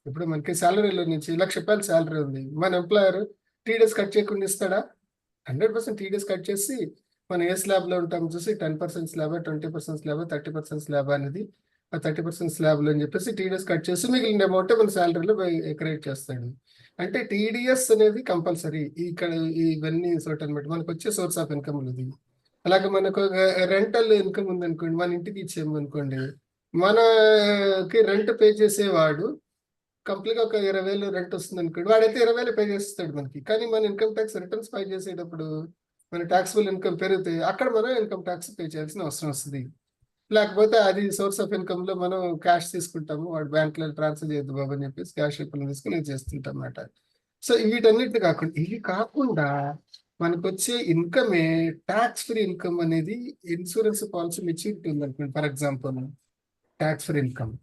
ఇప్పుడు మనకి శాలరీలో నుంచి ₹1,00,000 శాలరీ ఉంది, మన ఎంప్లాయర్ TDS కట్ చేయకుండా ఇస్తాడా? 100% TDS కట్ చేసి మనం ఏ స్లాబ్ లో ఉంటాం చూసి 10% స్లాబ్, 20% స్లాబ్, 30% స్లాబ్ అనేది ఆ 30% స్లాబ్ లో అని చెప్పేసి TDS కట్ చేసి మిగిలిన అమౌంట్ మన శాలరీలో క్రియేట్ చేస్తాడు. అంటే TDS అనేది కంపల్సరీ ఇక్కడ ఇవన్నీ సోర్ట్ అనమాట. మనకు వచ్చే సోర్స్ ఆఫ్ ఇన్కమ్ ఇది. అలాగే మనకు రెంటల్ ఇన్కమ్ ఉంది అనుకోండి, మన ఇంటికి ఇచ్చేము అనుకోండి, మనకి రెంట్ పే చేసేవాడు కంప్లీట్ గా ఒక 20,000 రెంట్ వస్తుంది అనుకోండి, వాడైతే 20,000 పే చేస్తాడు మనకి. కానీ మన ఇన్కమ్ ట్యాక్స్ రిటర్న్స్ పే చేసేటప్పుడు మన ట్యాక్సిబుల్ ఇన్కమ్ పెరిగితే అక్కడ మనం ఇన్కమ్ ట్యాక్స్ పే చేయాల్సిన అవసరం వస్తుంది. లేకపోతే అది సోర్స్ ఆఫ్ ఇన్కమ్ లో మనం క్యాష్ తీసుకుంటాము, వాడు బ్యాంక్ లో ట్రాన్స్ఫర్ చేయద్దు బాబు అని చెప్పేసి క్యాష్ రూపంలో తీసుకుని చేస్తుంటాం అన్నమాట. సో వీటన్నిటిని కాకుండా మనకు వచ్చే ఇన్కమే ట్యాక్స్ ఫ్రీ ఇన్కమ్ అనేది ఇన్సూరెన్స్ పాలసీ మెచ్యూరిటీ ఉంది అనుకోండి, for example tax free income.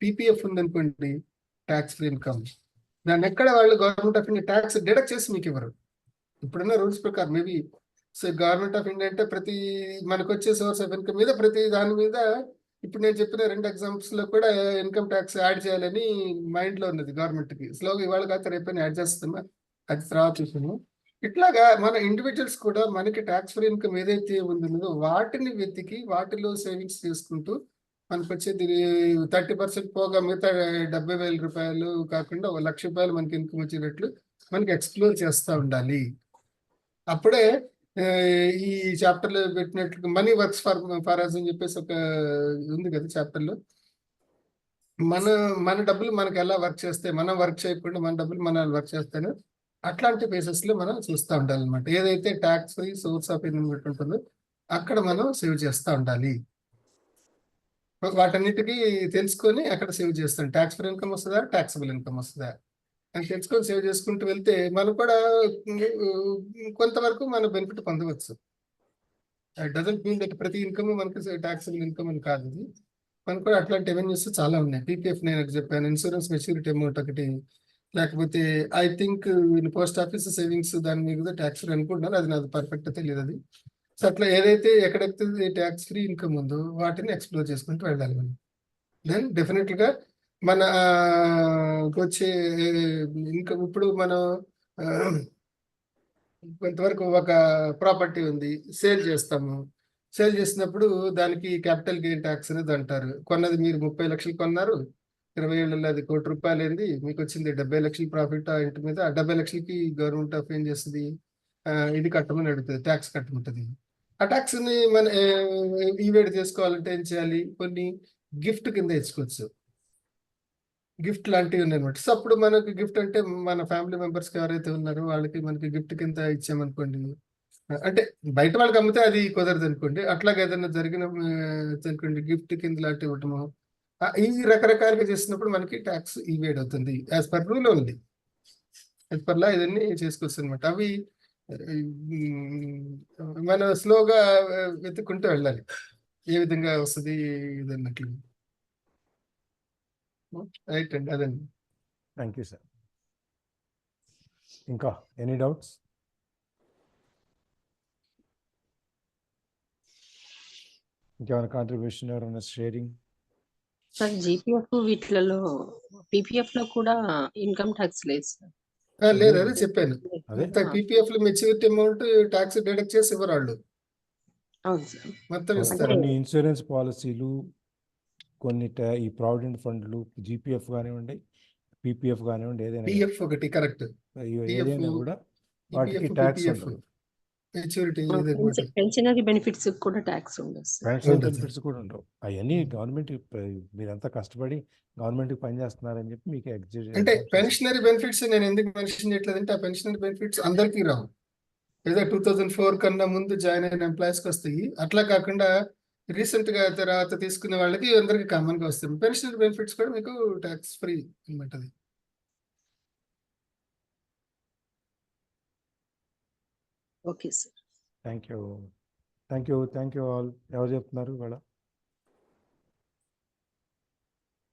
PPF ఉంది అనుకోండి, ట్యాక్స్ ఫ్రీ ఇన్కమ్. దాన్ని ఎక్కడ వాళ్ళు government of India tax deduct చేసి మీకు ఇవ్వరు. ఇప్పుడున్న రూల్స్ ప్రకారం maybe so government of India అంటే ప్రతి మనకు వచ్చే సోర్స్ ఆఫ్ ఇన్కమ్ మీద ప్రతి దాని మీద ఇప్పుడు నేను చెప్పిన 2 ఎగ్జాంపుల్స్ లో కూడా ఇన్కమ్ ట్యాక్స్ యాడ్ చేయాలని మైండ్ లో ఉన్నది గవర్నమెంట్ కి. స్లోగా ఇవాళ కాక రేపైనా యాడ్ చేస్తున్నా, అది తర్వాత చూసాము. ఇట్లాగా మన ఇండివిజువల్స్ కూడా మనకి ట్యాక్స్ ఫ్రీ ఇన్కమ్ ఏదైతే ఉందో వాటిని వెతికి వాటిలో సేవింగ్స్ చేసుకుంటూ మనకు వచ్చేది 30% పోగా మిగతా 70,000 రూపాయలు కాకుండా 1,00,000 రూపాయలు మనకి ఇన్కమ్ వచ్చేటట్లు మనకి ఎక్స్ప్లోర్ చేస్తూ ఉండాలి. అప్పుడే ఈ చాప్టర్ లో పెట్టినట్లు మనీ వర్క్స్ ఫర్ అస్ అని చెప్పేసి ఒక ఉంది కదా చాప్టర్ లో. మన మన డబ్బులు మనకు ఎలా వర్క్ చేస్తాయి, మనం వర్క్ చేయకుండా మన డబ్బులు మన వర్క్ చేస్తాను, అట్లాంటి బేసిస్ లో మనం చూస్తూ ఉండాలి అనమాట. ఏదైతే tax free source of income ఉంటుందో అక్కడ మనం సేవ్ చేస్తూ ఉండాలి. వాటన్నిటికీ తెలుసుకొని అక్కడ సేవ్ చేస్తాం. ట్యాక్స్ ఫ్రీ ఇన్కమ్ వస్తుందా, ట్యాక్సబుల్ ఇన్కమ్ వస్తుందా అని తెలుసుకొని సేవ్ చేసుకుంటూ వెళ్తే మనం కూడా కొంతవరకు మన బెనిఫిట్ పొందవచ్చు. డజంట్ మీన్ దట్ ప్రతి ఇన్కమ్ మనకి ట్యాక్సబుల్ ఇన్కమ్ అని కాదు. ఇది మనకు కూడా అట్లాంటి రెవెన్యూస్ చాలా ఉన్నాయి. పీపీఎఫ్ నేను చెప్పాను, ఇన్సూరెన్స్ మెచ్యూరిటీ అమౌంట్ ఒకటి, లేకపోతే I think post office savings దాని మీద ట్యాక్స్ ఫ్రీ అనుకుంటున్నాను, అది నాకు పర్ఫెక్ట్ తెలియదు అది. సో అట్లా ఏదైతే ఎక్కడైతే ట్యాక్స్ ఫ్రీ ఇన్కమ్ ఉందో వాటిని ఎక్స్ప్లోర్ చేసుకుంటూ వెళ్ళాలి మనం. దెన్ డెఫినెట్గా మన వచ్చే ఇన్కమ్ ఇప్పుడు మనం కొంతవరకు ఒక ప్రాపర్టీ ఉంది, సేల్ చేస్తాము. సేల్ చేసినప్పుడు దానికి క్యాపిటల్ గెయిన్ ట్యాక్స్ అనేది అంటారు. కొన్నది మీరు 30 లక్షలు కొన్నారు, 20 ఏళ్ళలో అది ₹1,00,00,000 అయింది, మీకు వచ్చింది 70 లక్షలు ప్రాఫిట్ ఆ ఇంటి మీద. ఆ 70 లక్షలకి గవర్నమెంట్ ఆఫ్ ఏం చేస్తుంది, ఇది కట్టమని అడుగుతుంది, ట్యాక్స్ కట్టమంటుంది. ఆ ట్యాక్స్ ని మన ఈవేట్ చేసుకోవాలంటే ఏం చేయాలి, కొన్ని గిఫ్ట్ కింద ఇచ్చుకోవచ్చు. గిఫ్ట్ లాంటివి ఉన్నాయన్నమాట. సో అప్పుడు మనకి గిఫ్ట్ అంటే మన ఫ్యామిలీ మెంబర్స్కి ఎవరైతే ఉన్నారో వాళ్ళకి మనకి గిఫ్ట్ కింద ఇచ్చామనుకోండి, అంటే బయట వాళ్ళకి అమ్మితే అది కుదరదు అనుకోండి, అట్లాగే ఏదైనా జరిగిన అనుకోండి గిఫ్ట్ కింద లాంటి ఇవ్వటము, ఈ రకరకాలుగా చేసినప్పుడు మనకి ట్యాక్స్ ఈవేడ్ అవుతుంది. యాజ్ పర్ రూల్ ఉంది, యాజ్ పర్ లా ఇవన్నీ చేసుకోవచ్చు అనమాట. అవి మనం స్లోగా వెతుక్కుంటూ వెళ్ళాలి ఏ విధంగా వస్తుంది ఇది అన్నట్లు. రైట్ అండి, అదండి. Thank you sir. ఇంకా ఎనీ డౌట్స్? ఇంకేమైనా కాంట్రిబ్యూషన్, ఎవరైనా షేరింగ్? సార్ జీపీఎఫ్ వీటిలలో పీపీఎఫ్ లో కూడా ఇన్కమ్ ట్యాక్స్ లేదు సార్. లేదు, అదే చెప్పాను. అదే పీపీఎఫ్ లో మెచ్యూరిటీ అమౌంట్ ట్యాక్స్ డిడక్ట్ చేసి ఇవ్వరు వాళ్ళు, అవును సార్. మొత్తం ఇస్తారు. కొన్ని ఇన్సూరెన్స్ పాలసీలు, కొన్ని ఈ ప్రావిడెంట్ ఫండ్లు, జీపీఎఫ్ కానివ్వండి, పీపీఎఫ్ కానివ్వండి, ఏదైనా పిఎఫ్ ఒకటి కరెక్ట్, ఏదైనా కూడా వాటికి ట్యాక్స్ ఉండదు. మెచ్యూరిటీ పెన్షనరీ బెనిఫిట్స్ కూడా ట్యాక్స్ ఉండదు సార్. పెన్షన్ బెనిఫిట్స్ కూడా ఉండవు. అవన్నీ గవర్నమెంట్, మీరంతా కష్టపడి గవర్నమెంట్ కి పనిచేస్తున్నారని చెప్పి మీకు అంటే పెన్షనరీ బెనిఫిట్స్ నేను ఎందుకు మెన్షన్ చేయట్లేదంటే ఆ పెన్షనరీ బెనిఫిట్స్ అందరికీ రావు. ఏదో 2004 కన్నా ముందు జాయిన్ అయిన ఎంప్లాయీస్కి వస్తాయి. అట్లా కాకుండా రీసెంట్ గా తర్వాత తీసుకునే వాళ్ళకి అందరికి కామన్ గా వస్తాయి. పెన్షనరీ బెనిఫిట్స్ కూడా మీకు ట్యాక్స్ ఫ్రీ అనమాట. Okay sir. Thank you all. ఎవరు చెప్తున్నారు ఇవాళ?